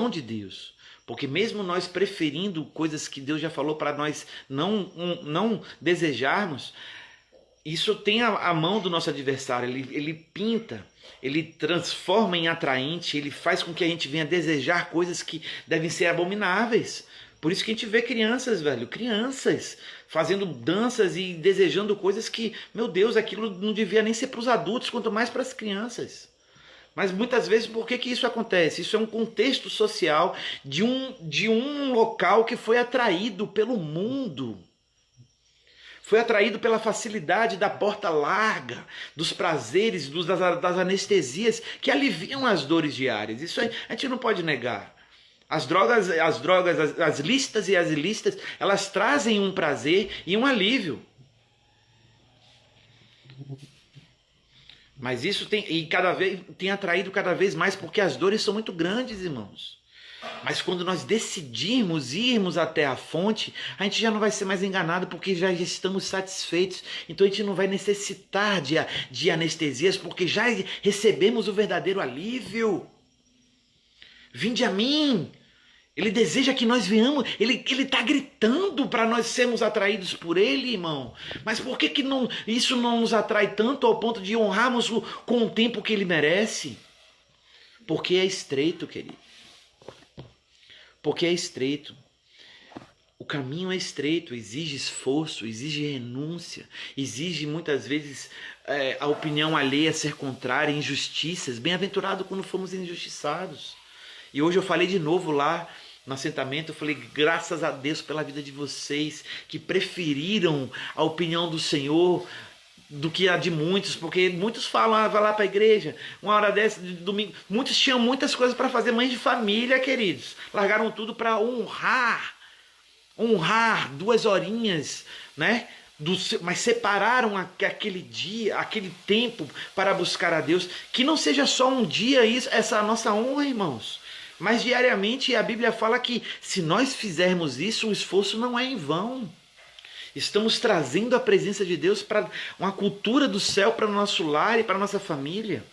de Deus. Porque mesmo nós preferindo coisas que Deus já falou para nós não desejarmos, isso tem a mão do nosso adversário. Ele pinta, ele transforma em atraente, ele faz com que a gente venha desejar coisas que devem ser abomináveis. Por isso que a gente vê crianças, velho, crianças fazendo danças e desejando coisas que, meu Deus, aquilo não devia nem ser para os adultos, quanto mais para as crianças. Mas muitas vezes, por que isso acontece? Isso é um contexto social de um local que foi atraído pelo mundo. Foi atraído pela facilidade da porta larga, dos prazeres, das anestesias que aliviam as dores diárias. Isso a gente não pode negar. As drogas, as listas e as ilícitas, elas trazem um prazer e um alívio. Mas isso tem atraído cada vez mais porque as dores são muito grandes, irmãos. Mas quando nós decidirmos irmos até a fonte, a gente já não vai ser mais enganado porque já estamos satisfeitos. Então a gente não vai necessitar de anestesias porque já recebemos o verdadeiro alívio. Vinde a mim. Ele deseja que nós venhamos, ele está gritando para nós sermos atraídos por ele, irmão. Mas por que isso não nos atrai tanto ao ponto de honrarmos com o tempo que ele merece? Porque é estreito, querido. Porque é estreito. O caminho é estreito, exige esforço, exige renúncia, exige muitas vezes a opinião alheia ser contrária, injustiças. Bem-aventurado quando fomos injustiçados. E hoje eu falei de novo lá no assentamento, eu falei, graças a Deus pela vida de vocês que preferiram a opinião do Senhor do que a de muitos, porque muitos falam, vai lá para a igreja, uma hora dessa, de domingo, muitos tinham muitas coisas para fazer, mães de família, queridos, largaram tudo para honrar 2 horinhas, né? Mas separaram aquele dia, aquele tempo para buscar a Deus, que não seja só um dia essa a nossa honra, irmãos. Mas diariamente a Bíblia fala que se nós fizermos isso, o esforço não é em vão. Estamos trazendo a presença de Deus para uma cultura do céu para o nosso lar e para a nossa família.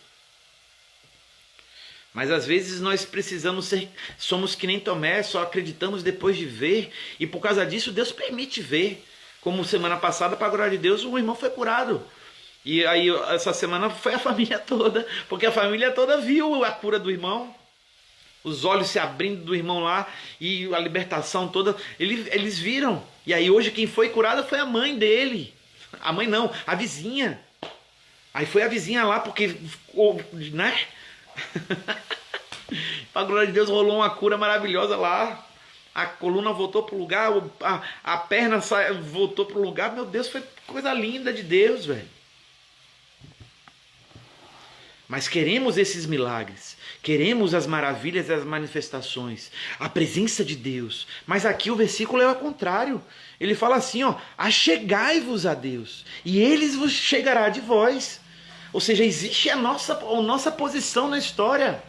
Mas às vezes nós somos que nem Tomé, só acreditamos depois de ver. E por causa disso Deus permite ver. Como semana passada, para a glória de Deus, um irmão foi curado. E aí essa semana foi a família toda, porque a família toda viu a cura do irmão. Os olhos se abrindo do irmão lá e a libertação toda, eles viram. E aí hoje quem foi curada foi a mãe dele. A mãe não, a vizinha. Aí foi a vizinha lá porque, né? Para a glória de Deus rolou uma cura maravilhosa lá. A coluna voltou para o lugar, a perna voltou para o lugar. Meu Deus, foi coisa linda de Deus, velho. Mas queremos esses milagres, queremos as maravilhas e as manifestações, a presença de Deus. Mas aqui o versículo é ao contrário. Ele fala assim, ó, achegai-vos a Deus, e Ele vos chegará de vós. Ou seja, existe a nossa posição na história.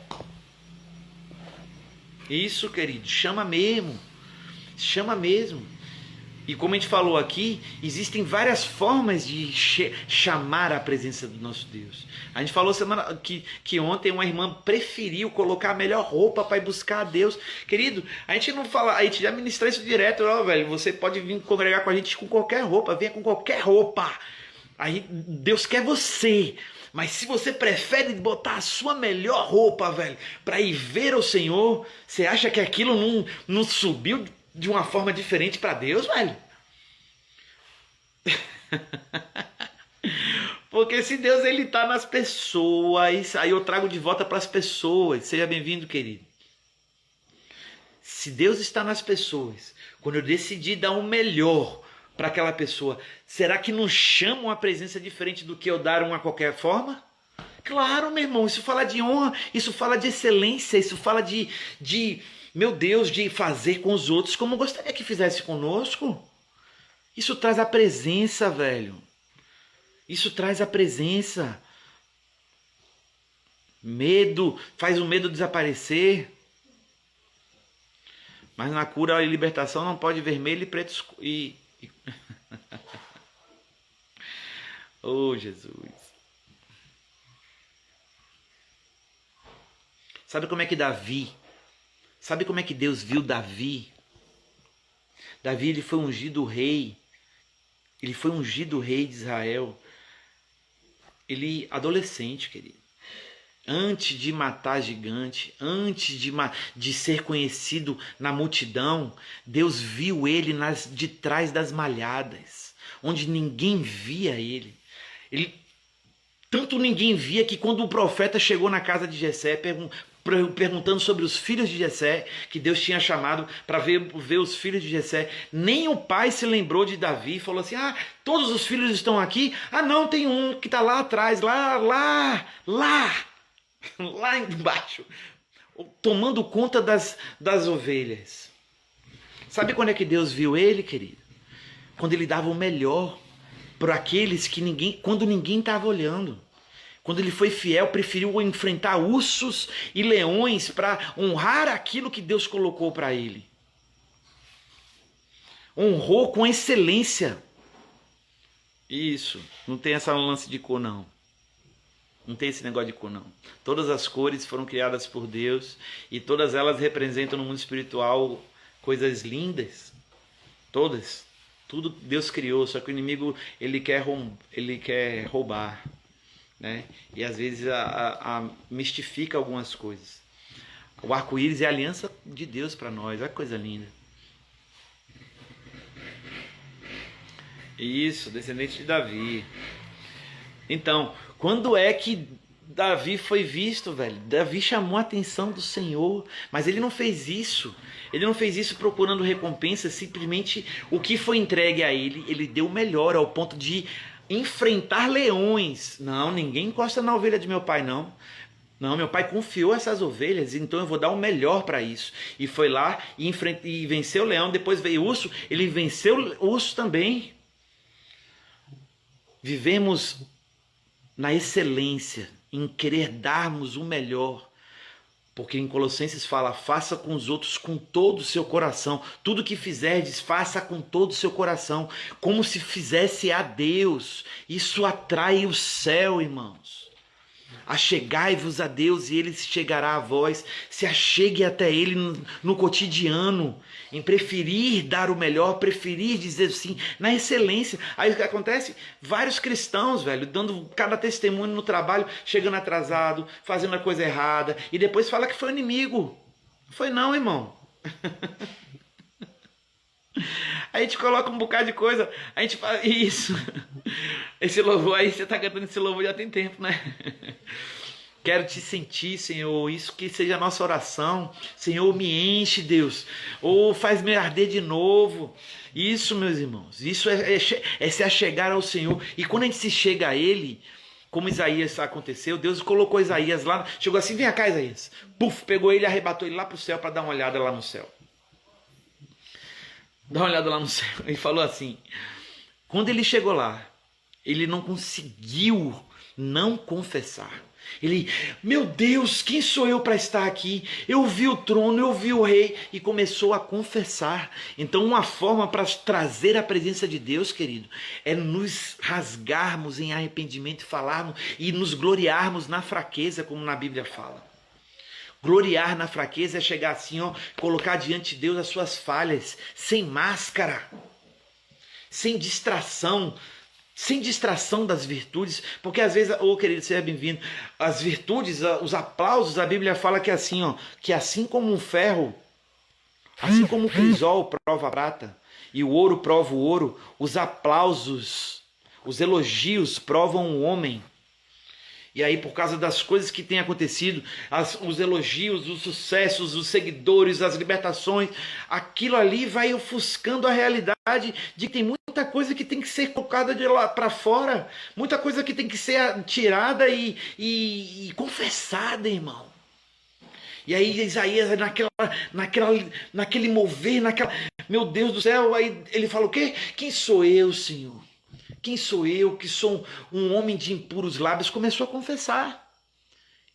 Isso, querido, chama mesmo. Chama mesmo. E como a gente falou aqui, existem várias formas de chamar a presença do nosso Deus. A gente falou que ontem uma irmã preferiu colocar a melhor roupa para ir buscar a Deus. Querido, a gente não fala, a gente já ministra isso direto, ó, velho. Você pode vir congregar com a gente com qualquer roupa, venha com qualquer roupa. Aí Deus quer você. Mas se você prefere botar a sua melhor roupa, velho, para ir ver o Senhor, você acha que aquilo não subiu de uma forma diferente para Deus, velho? Porque se Deus ele tá nas pessoas, aí eu trago de volta para as pessoas. Seja bem-vindo, querido. Se Deus está nas pessoas, quando eu decidi dar o melhor para aquela pessoa, será que não chama uma presença diferente do que eu dar uma qualquer forma? Claro, meu irmão, isso fala de honra, isso fala de excelência, isso fala de meu Deus, de fazer com os outros como gostaria que fizesse conosco. Isso traz a presença, velho. Isso traz a presença. Medo, faz o medo desaparecer. Mas na cura e libertação não pode vermelho e preto e... Oh, Jesus. Sabe como é que Sabe como é que Deus viu Davi? Davi, ele foi ungido rei. Ele foi ungido rei de Israel. Ele, adolescente, querido. Antes de matar gigante, antes de ser conhecido na multidão, Deus viu ele de trás das malhadas, onde ninguém via ele. Tanto ninguém via que quando o profeta chegou na casa de Jessé, perguntando sobre os filhos de Jessé, que Deus tinha chamado para ver os filhos de Jessé, nem o pai se lembrou de Davi e falou assim: ah, todos os filhos estão aqui? Ah, não, tem um que está lá atrás, lá embaixo, tomando conta das ovelhas. Sabe quando é que Deus viu ele, querido? Quando ele dava o melhor para aqueles quando ninguém estava olhando. Quando ele foi fiel, preferiu enfrentar ursos e leões para honrar aquilo que Deus colocou para ele. Honrou com excelência. Isso, não tem essa lance de cor, não. Não tem esse negócio de cor, não. Todas as cores foram criadas por Deus e todas elas representam no mundo espiritual coisas lindas. Todas. Tudo Deus criou, só que o inimigo ele quer roubar, né? E às vezes mistifica algumas coisas. O arco-íris é a aliança de Deus para nós. Olha que coisa linda. Isso, descendente de Davi. Então, quando é que Davi foi visto, velho? Davi chamou a atenção do Senhor, mas ele não fez isso. Ele não fez isso procurando recompensa, simplesmente o que foi entregue a ele, ele deu o melhor ao ponto de enfrentar leões. Não, ninguém encosta na ovelha de meu pai, não. Não, meu pai confiou essas ovelhas, então eu vou dar o melhor para isso. E foi lá e venceu o leão, depois veio o urso, ele venceu o urso também. Vivemos na excelência, em querer darmos o melhor. Porque em Colossenses fala, faça com os outros com todo o seu coração. Tudo que fizerdes, faça com todo o seu coração. Como se fizesse a Deus. Isso atrai o céu, irmãos. Achegai-vos a Deus e Ele se chegará a vós. Se achegue até Ele no cotidiano. Em preferir dar o melhor, preferir dizer sim, na excelência. Aí o que acontece? Vários cristãos, velho, dando cada testemunho no trabalho, chegando atrasado, fazendo a coisa errada, e depois fala que foi o inimigo. Não foi não, irmão. A gente coloca um bocado de coisa, a gente fala isso. Esse louvor aí, você tá cantando esse louvor já tem tempo, né? Quero te sentir, Senhor, isso que seja a nossa oração. Senhor, me enche, Deus. Ou faz-me arder de novo. Isso, meus irmãos, isso é se achegar ao Senhor. E quando a gente se chega a Ele, como Isaías aconteceu, Deus colocou Isaías lá, chegou assim, vem cá, Isaías. Puf, pegou ele e arrebatou ele lá pro céu para dar uma olhada lá no céu. Dá uma olhada lá no céu. Ele falou assim, quando ele chegou lá, ele não conseguiu não confessar. Ele, meu Deus, quem sou eu para estar aqui? Eu vi o trono, eu vi o rei, e começou a confessar. Então uma forma para trazer a presença de Deus, querido, é nos rasgarmos em arrependimento e falarmos e nos gloriarmos na fraqueza, como na Bíblia fala. Gloriar na fraqueza é chegar assim, ó, colocar diante de Deus as suas falhas, sem máscara, sem distração, sem distração das virtudes, porque às vezes, querido, seja bem-vindo, as virtudes, os aplausos, a Bíblia fala que é assim, ó, que assim como um ferro, assim como o crisol prova a prata e o ouro prova o ouro, os aplausos, os elogios provam o homem. E aí, por causa das coisas que têm acontecido, os elogios, os sucessos, os seguidores, as libertações, aquilo ali vai ofuscando a realidade de que tem muita coisa que tem que ser colocada de lá para fora, muita coisa que tem que ser tirada e confessada, irmão. E aí Isaías, naquele mover, meu Deus do céu, aí ele fala o quê? Quem sou eu, Senhor? Quem sou eu, que sou um homem de impuros lábios? Começou a confessar.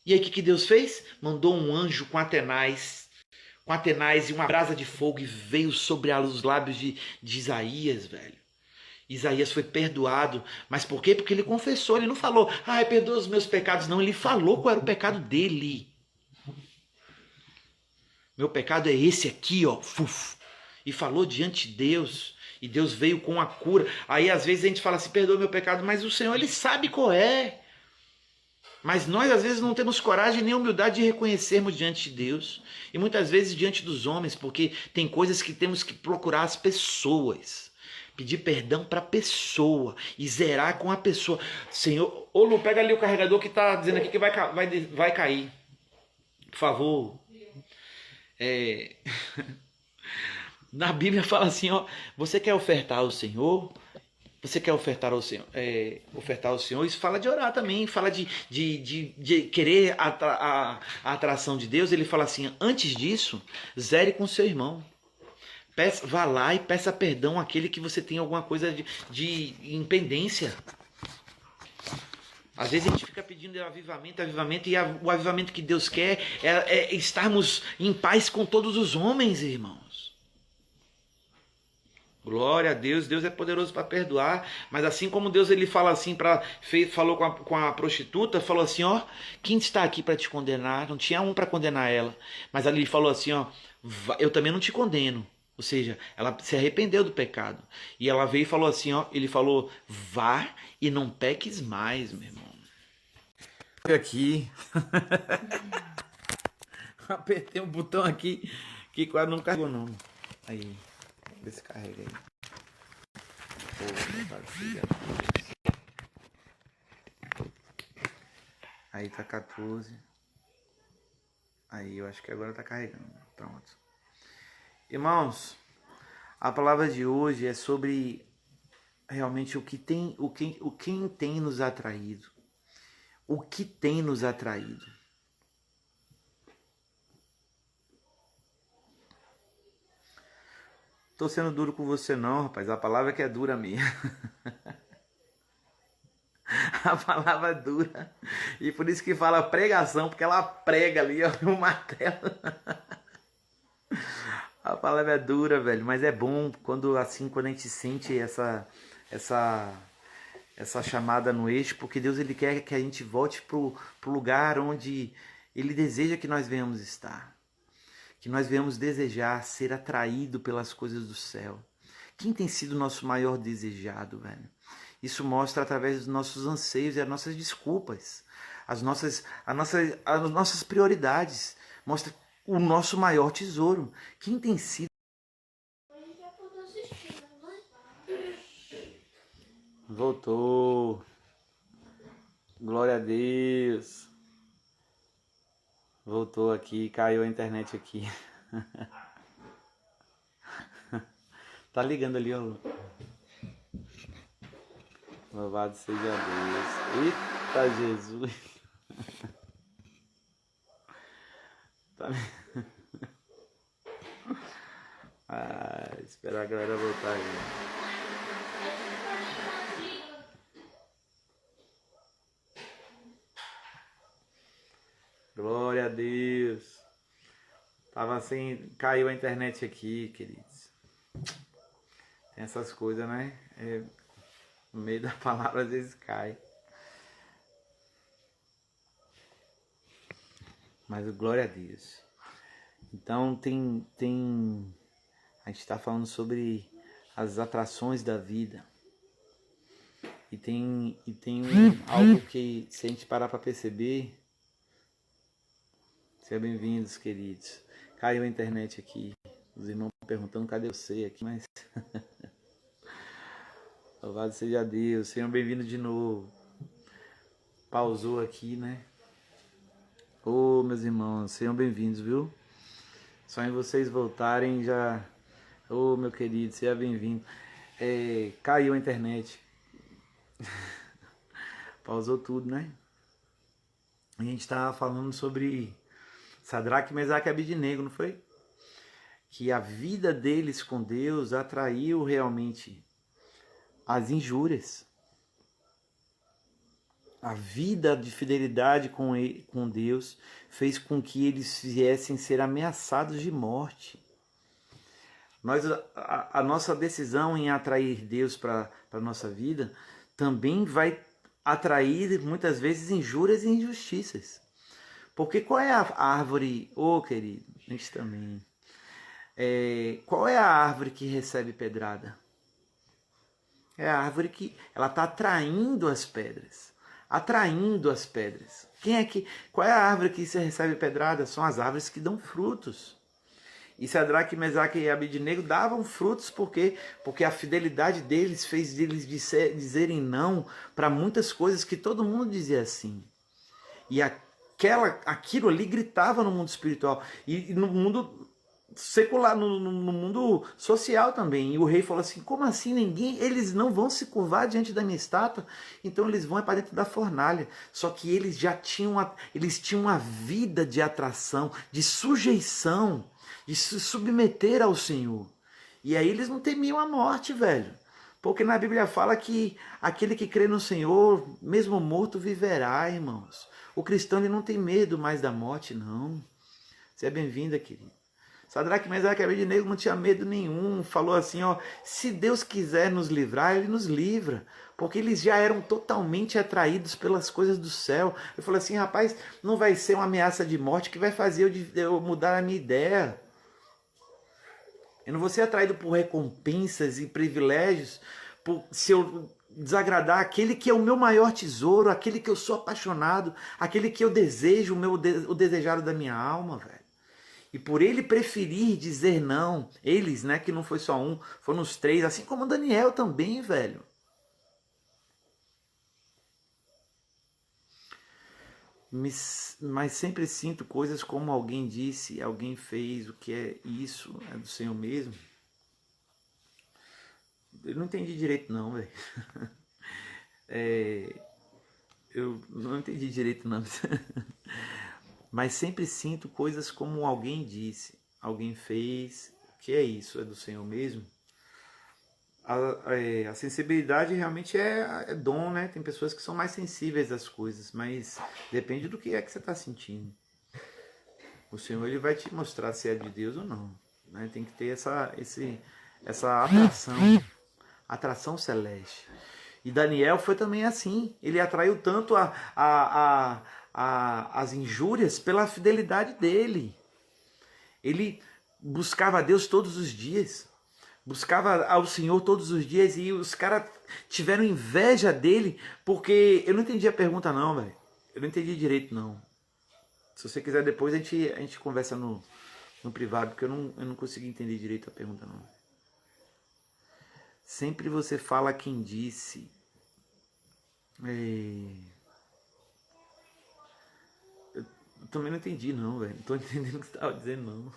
E aí o que Deus fez? Mandou um anjo com Atenais e uma brasa de fogo e veio sobre os lábios de Isaías, velho. Isaías foi perdoado. Mas por quê? Porque ele confessou. Ele não falou, perdoa os meus pecados. Não, ele falou qual era o pecado dele. Meu pecado é esse aqui, ó. E falou diante de Deus. E Deus veio com a cura. Aí às vezes a gente fala assim, perdoa meu pecado, mas o Senhor, Ele sabe qual é. Mas nós às vezes não temos coragem nem humildade de reconhecermos diante de Deus. E muitas vezes diante dos homens, porque tem coisas que temos que procurar as pessoas. Pedir perdão para a pessoa e zerar com a pessoa. Senhor, ô Lu, pega ali o carregador que está dizendo aqui que vai cair. Por favor. Na Bíblia fala assim, ó, você quer ofertar ao Senhor? Você quer ofertar ao Senhor? Isso fala de orar também, fala de querer a atração de Deus. Ele fala assim, antes disso, zere com seu irmão. Vá lá e peça perdão àquele que você tem alguma coisa de impendência. Às vezes a gente fica pedindo avivamento, e o avivamento que Deus quer é estarmos em paz com todos os homens, irmãos. Glória a Deus, Deus é poderoso para perdoar, mas assim como Deus ele fala assim, falou com a prostituta, falou assim, ó, quem está aqui para te condenar? Não tinha um para condenar ela, mas ali ele falou assim, ó, eu também não te condeno. Ou seja, ela se arrependeu do pecado. E ela veio e falou assim, ó, ele falou, vá e não peques mais, meu irmão. Aqui. Apertei um botão aqui que quase não carregou não. Aí. Vê se carrega aí. Aí tá 14. Aí eu acho que agora tá carregando. Pronto. Irmãos, a palavra de hoje é sobre realmente quem tem nos atraído. O que tem nos atraído. Tô sendo duro com você não, rapaz. A palavra que é dura mesmo. A palavra é dura. E por isso que fala pregação, porque ela prega ali, ó, o martelo. A palavra é dura, velho, mas é bom quando a gente sente essa chamada no eixo, porque Deus ele quer que a gente volte pro lugar onde Ele deseja que nós venhamos estar. Que nós venhamos desejar ser atraído pelas coisas do céu. Quem tem sido o nosso maior desejado, velho? Isso mostra através dos nossos anseios e as nossas desculpas, as nossas prioridades. Mostra o nosso maior tesouro. Quem tem sido... Voltou. Glória a Deus. Voltou aqui, caiu a internet aqui. Tá ligando ali, ó. Louvado seja Deus. Eita Jesus. Tá... esperar a galera voltar aí. Glória a Deus. Tava assim, caiu a internet aqui, queridos. Tem essas coisas, né? No meio da palavra às vezes cai. Mas glória a Deus. Então a gente está falando sobre as atrações da vida. algo que, se a gente parar para perceber, sejam bem-vindos, queridos. Caiu a internet aqui. Os irmãos perguntando cadê você aqui, mas louvado seja Deus. Sejam bem-vindos de novo. Pausou aqui, né? Ô, meus irmãos, sejam bem-vindos, viu? Só em vocês voltarem já... Ô, meu querido, seja bem-vindo. Caiu a internet. Pausou tudo, né? A gente estava falando sobre Sadraque, Mesaque e Abednego, não foi? Que a vida deles com Deus atraiu realmente as injúrias. A vida de fidelidade com Deus fez com que eles viessem ser ameaçados de morte. A nossa decisão em atrair Deus para a nossa vida também vai atrair muitas vezes injúrias e injustiças. Porque qual é a árvore, querido, a gente também, qual é a árvore que recebe pedrada? É a árvore que ela está atraindo as pedras. Atraindo as pedras. Qual é a árvore que se recebe pedrada? São as árvores que dão frutos. E Sadraque, Mesaque e Abednego davam frutos porque a fidelidade deles fez eles dizerem não para muitas coisas que todo mundo dizia assim. E aquilo ali gritava no mundo espiritual e no mundo secular, no mundo social também. E o rei falou assim: como assim eles não vão se curvar diante da minha estátua? Então eles vão para dentro da fornalha. Só que eles já tinham uma vida de atração, de sujeição, de se submeter ao Senhor. E aí eles não temiam a morte, velho. Porque na Bíblia fala que aquele que crê no Senhor, mesmo morto, viverá, irmãos. O cristão ele não tem medo mais da morte, não. Você é bem-vinda, querido. Sadraque, Mesaque e Abednego não tinha medo nenhum. Falou assim, se Deus quiser nos livrar, Ele nos livra. Porque eles já eram totalmente atraídos pelas coisas do céu. Eu falei assim, rapaz, não vai ser uma ameaça de morte que vai fazer eu mudar a minha ideia. Eu não vou ser atraído por recompensas e privilégios se eu desagradar aquele que é o meu maior tesouro, aquele que eu sou apaixonado, aquele que eu desejo, o desejado da minha alma, velho. E por ele preferir dizer não, eles, né, que não foi só um, foram os três, assim como Daniel também, velho. Mas sempre sinto coisas como alguém disse, alguém fez, o que é isso? É do Senhor mesmo? Eu não entendi direito não, velho. Eu não entendi direito não. Mas sempre sinto coisas como alguém disse, alguém fez, o que é isso? É do Senhor mesmo? A sensibilidade realmente é dom, né? Tem pessoas que são mais sensíveis às coisas, mas depende do que é que você está sentindo. O Senhor ele vai te mostrar se é de Deus ou não, né? Tem que ter essa atração celeste. E Daniel foi também assim. Ele atraiu tanto as injúrias pela fidelidade dele. Ele buscava a Deus todos os dias. Buscava ao Senhor todos os dias e os caras tiveram inveja dele, porque eu não entendi a pergunta não, velho. Eu não entendi direito não. Se você quiser depois a gente conversa no privado, porque eu não consegui entender direito a pergunta não. Sempre você fala quem disse. Eu também não entendi não, velho. Não tô entendendo o que você estava dizendo não.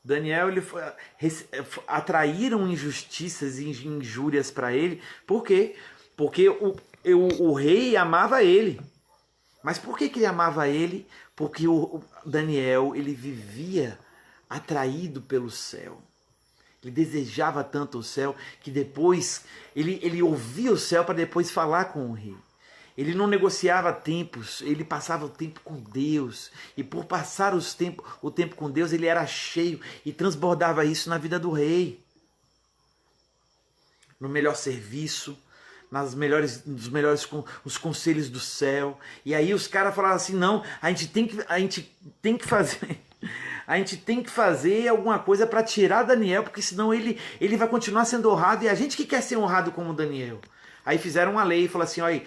Daniel, atraíram injustiças e injúrias para ele. Por quê? Porque o rei amava ele. Mas por que ele amava ele? Porque o Daniel, ele vivia atraído pelo céu. Ele desejava tanto o céu que depois ele ouvia o céu para depois falar com o rei. Ele não negociava tempos, ele passava o tempo com Deus. E por passar o tempo com Deus, ele era cheio e transbordava isso na vida do rei. No melhor serviço, nos melhores os conselhos do céu. E aí os caras falavam assim, não, a gente tem que fazer... a gente tem que fazer alguma coisa para tirar Daniel, porque senão ele vai continuar sendo honrado, e a gente que quer ser honrado como Daniel. Aí fizeram uma lei e falaram assim, olha,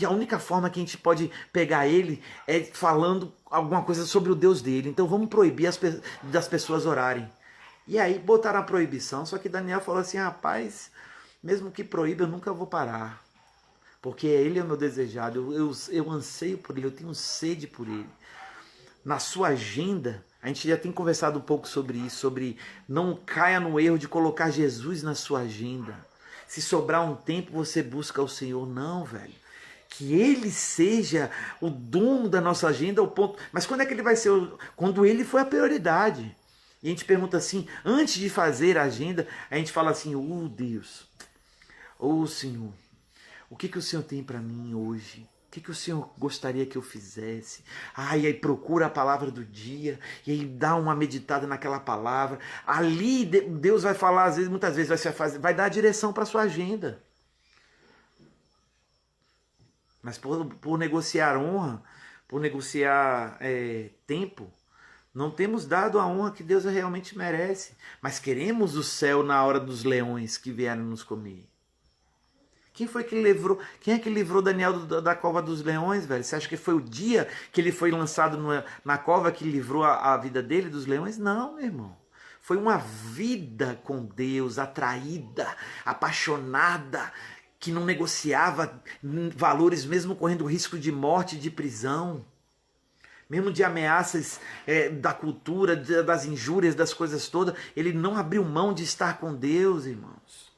a única forma que a gente pode pegar ele é falando alguma coisa sobre o Deus dele. Então vamos proibir das pessoas orarem. E aí botaram a proibição, só que Daniel falou assim, rapaz, mesmo que proíba, eu nunca vou parar. Porque ele é o meu desejado, eu anseio por ele, eu tenho sede por ele. Na sua agenda, a gente já tem conversado um pouco sobre isso, sobre não caia no erro de colocar Jesus na sua agenda. Se sobrar um tempo, você busca o Senhor. Não, velho. Que Ele seja o dono da nossa agenda, o ponto. Mas quando é que Ele vai ser? Quando Ele foi a prioridade. E a gente pergunta assim, antes de fazer a agenda, a gente fala assim, Deus, Senhor, o que o Senhor tem para mim hoje? O que o Senhor gostaria que eu fizesse? E aí procura a palavra do dia, e aí dá uma meditada naquela palavra. Ali Deus vai falar, às vezes, muitas vezes vai dar a direção para a sua agenda. Mas por negociar honra, por negociar tempo, não temos dado a honra que Deus realmente merece. Mas queremos o céu na hora dos leões que vieram nos comer. Quem é que livrou Daniel da cova dos leões, velho? Você acha que foi o dia que ele foi lançado na cova que livrou a vida dele dos leões? Não, meu irmão. Foi uma vida com Deus, atraída, apaixonada, que não negociava valores, mesmo correndo risco de morte e de prisão. Mesmo de ameaças da cultura, das injúrias, das coisas todas, ele não abriu mão de estar com Deus, irmãos.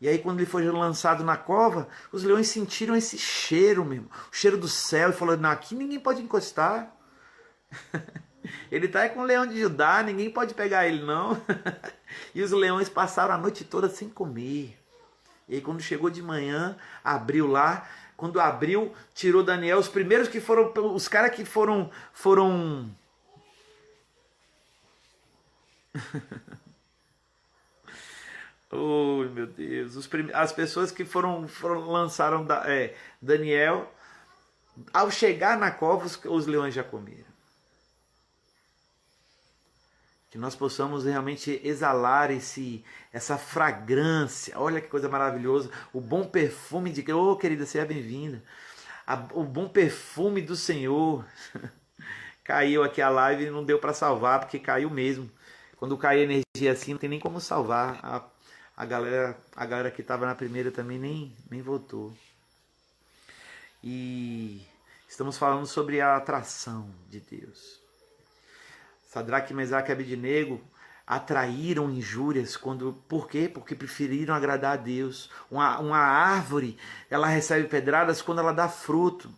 E aí quando ele foi lançado na cova, os leões sentiram esse cheiro mesmo, o cheiro do céu, e falaram, não, aqui ninguém pode encostar. Ele tá com o leão de Judá, ninguém pode pegar ele não. E os leões passaram a noite toda sem comer. E aí quando chegou de manhã, abriu lá, quando abriu, tirou Daniel, os primeiros que foram, os caras que foram oh, meu Deus. As pessoas que lançaram Daniel, ao chegar na cova, os leões já comeram. Que nós possamos realmente exalar essa fragrância. Olha que coisa maravilhosa. O bom perfume de... Oh, querida, seja bem-vinda. O bom perfume do Senhor. Caiu aqui a live e não deu para salvar, porque caiu mesmo. Quando cai energia assim, não tem nem como salvar. A galera que estava na primeira também nem voltou. E estamos falando sobre a atração de Deus. Sadraque, Mesaque e Abednego atraíram injúrias. Por quê? Porque preferiram agradar a Deus. Uma árvore, ela recebe pedradas quando ela dá fruto.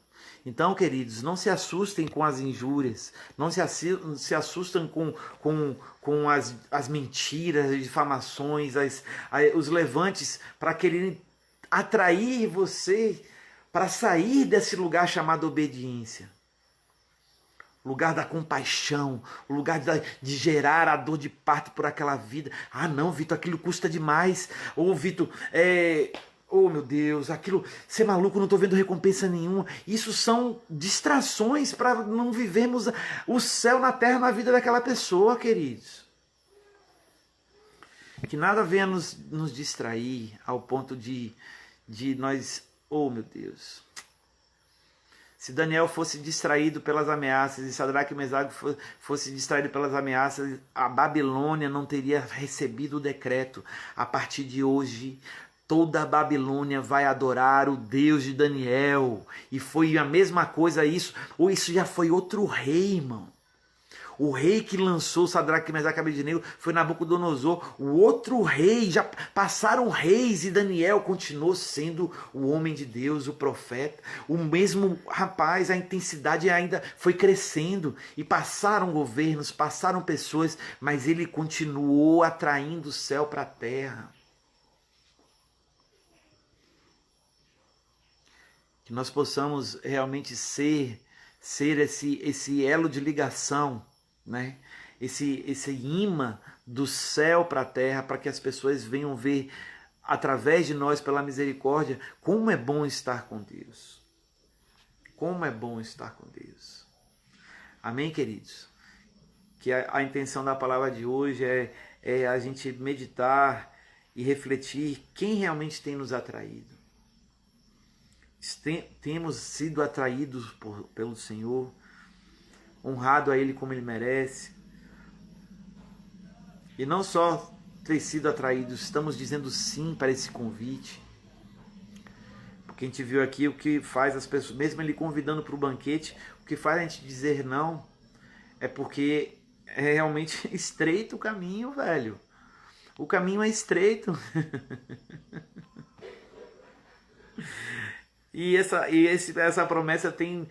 Então, queridos, não se assustem com as injúrias, não se assustem com as mentiras, as difamações, os levantes para quererem atrair você para sair desse lugar chamado obediência. O lugar da compaixão, o lugar de gerar a dor de parto por aquela vida. Não, Vitor, aquilo custa demais. Ou, Vitor, oh, meu Deus, aquilo, ser maluco, não estou vendo recompensa nenhuma. Isso são distrações para não vivermos o céu na terra, na vida daquela pessoa, queridos. Que nada venha nos distrair ao ponto de nós... Oh, meu Deus... Se Daniel fosse distraído pelas ameaças e Sadraque e Mesaque fosse distraído pelas ameaças, a Babilônia não teria recebido o decreto. A partir de hoje, toda a Babilônia vai adorar o Deus de Daniel. E foi a mesma coisa isso. Ou isso já foi outro rei, irmão. O rei que lançou Sadraque, Mesaque e Abednego foi Nabucodonosor. O outro rei, já passaram reis e Daniel continuou sendo o homem de Deus, o profeta. O mesmo rapaz, a intensidade ainda foi crescendo. E passaram governos, passaram pessoas, mas ele continuou atraindo o céu para a terra. Que nós possamos realmente ser esse elo de ligação, né? Esse imã do céu para a terra, para que as pessoas venham ver através de nós, pela misericórdia, como é bom estar com Deus. Como é bom estar com Deus. Amém, queridos? que a intenção da palavra de hoje é a gente meditar e refletir quem realmente tem nos atraído. Temos sido atraídos pelo Senhor, honrado a Ele como Ele merece. E não só ter sido atraídos, estamos dizendo sim para esse convite. Porque a gente viu aqui o que faz as pessoas, mesmo Ele convidando para o banquete, o que faz a gente dizer não é porque é realmente estreito o caminho, velho. O caminho é estreito. E essa promessa tem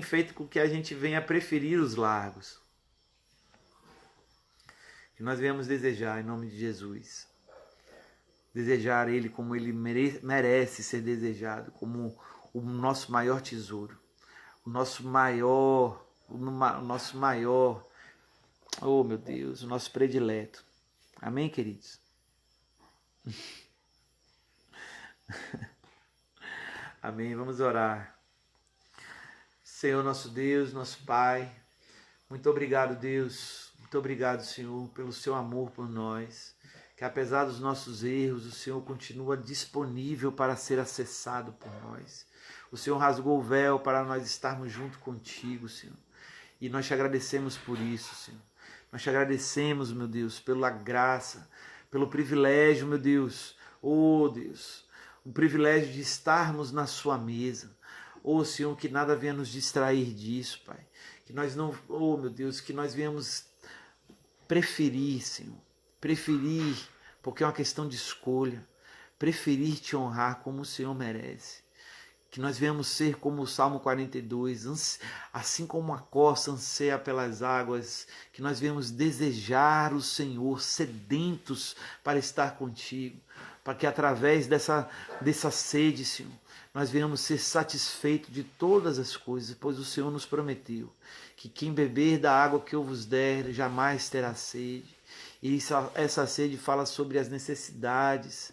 feito com que a gente venha preferir os largos. Que nós venhamos desejar, em nome de Jesus. Desejar Ele como Ele merece ser desejado, como o nosso maior tesouro. O nosso maior, oh meu Deus, o nosso predileto. Amém, queridos? Amém, vamos orar. Senhor, nosso Deus, nosso Pai, muito obrigado, Deus, muito obrigado, Senhor, pelo seu amor por nós, que apesar dos nossos erros, o Senhor continua disponível para ser acessado por nós. O Senhor rasgou o véu para nós estarmos junto contigo, Senhor, e nós te agradecemos por isso, Senhor. Nós te agradecemos, meu Deus, pela graça, pelo privilégio, meu Deus, oh Deus, o privilégio de estarmos na sua mesa. Oh Senhor, que nada venha nos distrair disso, Pai. Que nós não, oh meu Deus, que nós venhamos preferir, Senhor, preferir, porque é uma questão de escolha, preferir te honrar como o Senhor merece. Que nós venhamos ser como o Salmo 42, assim como a corça anseia pelas águas, que nós venhamos desejar o Senhor, sedentos para estar contigo, para que através dessa sede, Senhor, nós venhamos ser satisfeitos de todas as coisas, pois o Senhor nos prometeu que quem beber da água que eu vos der jamais terá sede. E essa sede fala sobre as necessidades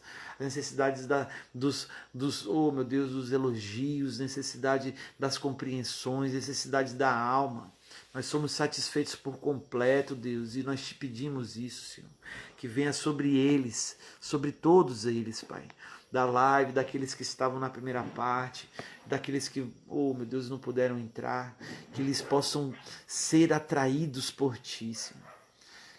oh meu Deus, dos elogios, necessidade das compreensões, necessidade da alma. Nós somos satisfeitos por completo, Deus, e nós te pedimos isso, Senhor, que venha sobre eles, sobre todos eles, Pai, da live, daqueles que estavam na primeira parte, daqueles que, oh meu Deus, não puderam entrar, que eles possam ser atraídos por ti, Senhor.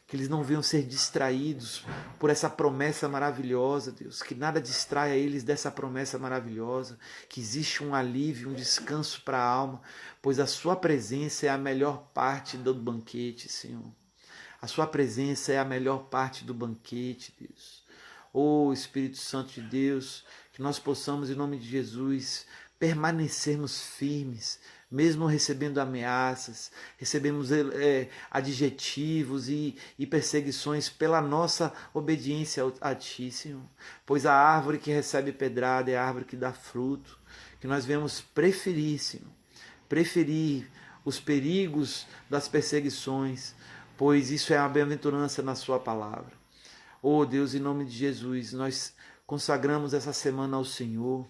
Que eles não venham ser distraídos por essa promessa maravilhosa, Deus. Que nada distraia eles dessa promessa maravilhosa. Que existe um alívio, um descanso para a alma, pois a sua presença é a melhor parte do banquete, Senhor. A sua presença é a melhor parte do banquete, Deus. Oh Espírito Santo de Deus, que nós possamos, em nome de Jesus, permanecermos firmes, mesmo recebendo ameaças, recebemos adjetivos e perseguições pela nossa obediência a Ti, Senhor. Pois a árvore que recebe pedrada é a árvore que dá fruto, que nós venhamos preferir, Senhor, preferir os perigos das perseguições, pois isso é uma bem-aventurança na Sua palavra. Oh Deus, em nome de Jesus, nós consagramos essa semana ao Senhor.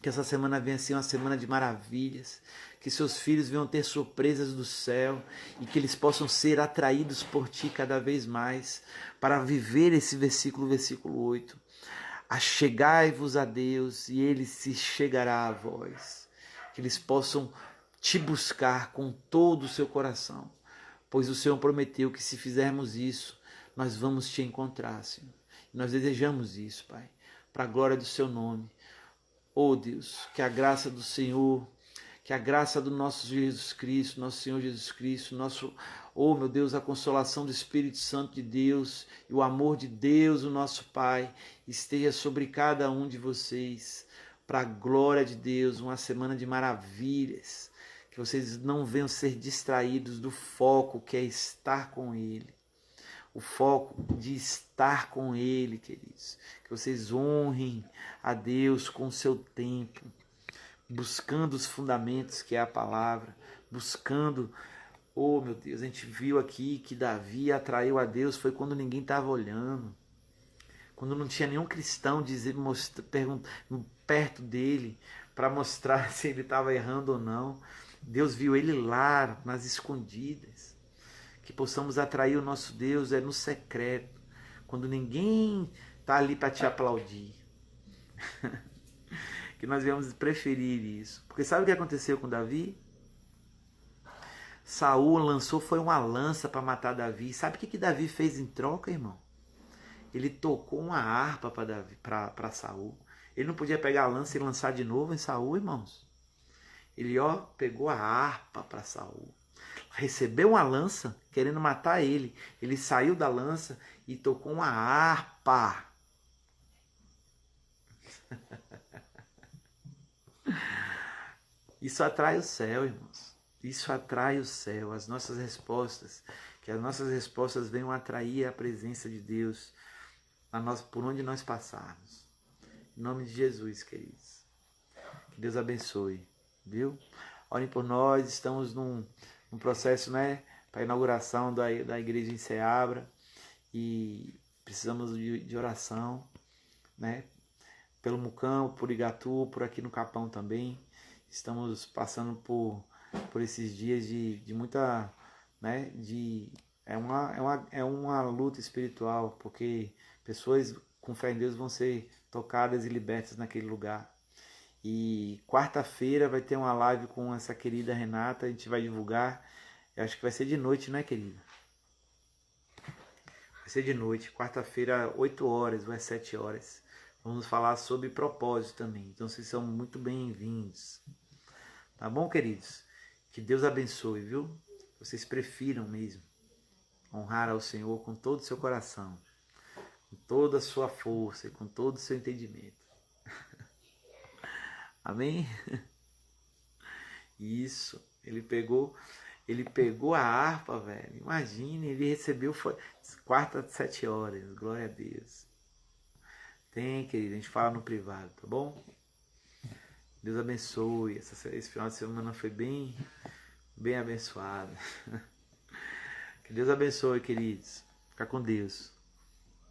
Que essa semana venha ser uma semana de maravilhas, que seus filhos venham ter surpresas do céu e que eles possam ser atraídos por Ti cada vez mais para viver esse versículo 8. Achegai-vos a Deus e Ele se chegará a vós. Que eles possam Te buscar com todo o seu coração, pois o Senhor prometeu que se fizermos isso, nós vamos Te encontrar, Senhor. E nós desejamos isso, Pai, para a glória do Seu nome. Oh Deus, que a graça do Senhor, que a graça do nosso Jesus Cristo, nosso Senhor Jesus Cristo, oh meu Deus, a consolação do Espírito Santo de Deus e o amor de Deus, o nosso Pai, esteja sobre cada um de vocês, para a glória de Deus, uma semana de maravilhas, que vocês não venham ser distraídos do foco que é estar com Ele. O foco de estar com Ele, queridos. Que vocês honrem a Deus com o seu tempo, buscando os fundamentos que é a palavra, buscando, oh meu Deus, a gente viu aqui que Davi atraiu a Deus, foi quando ninguém estava olhando, quando não tinha nenhum cristão perto dele para mostrar se ele estava errando ou não. Deus viu ele lá nas escondidas. que possamos atrair o nosso Deus no secreto, quando ninguém está ali para te aplaudir. Que nós devemos preferir isso. Porque sabe o que aconteceu com Davi? Saul lançou foi uma lança para matar Davi. Sabe o que Davi fez em troca, irmão? Ele tocou uma harpa para Saul. Ele não podia pegar a lança e lançar de novo em Saul, irmãos. Ele pegou a harpa para Saul. Recebeu uma lança querendo matar ele. Ele saiu da lança e tocou uma harpa. Isso atrai o céu, irmãos. Isso atrai o céu, as nossas respostas. Que as nossas respostas venham atrair a presença de Deus por onde nós passarmos. Em nome de Jesus, queridos. Que Deus abençoe, viu? Orem por nós, estamos num processo, né, para a inauguração da igreja em Ceabra e precisamos de oração, né? Pelo Mucambo, por Igatu, por aqui no Capão também. Estamos passando por esses dias de muita, né, é uma luta espiritual, porque pessoas com fé em Deus vão ser tocadas e libertas naquele lugar. E quarta-feira vai ter uma live com essa querida Renata, a gente vai divulgar. Eu acho que vai ser de noite, né, querida? Vai ser de noite, quarta-feira, 8 horas ou 7 horas. Vamos falar sobre propósito também. Então vocês são muito bem-vindos. Tá bom, queridos? Que Deus abençoe, viu? Vocês prefiram mesmo honrar ao Senhor com todo o seu coração, com toda a sua força e com todo o seu entendimento. Amém? Isso. Ele pegou a harpa, velho. Imagine, ele recebeu quarta, 7 horas. Glória a Deus. Tem, querido, a gente fala no privado, tá bom? Deus abençoe. Esse final de semana foi bem abençoado. Que Deus abençoe, queridos. Fica com Deus.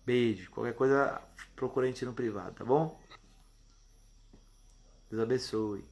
Beijo. Qualquer coisa, procura a gente no privado, tá bom? Deus abençoe.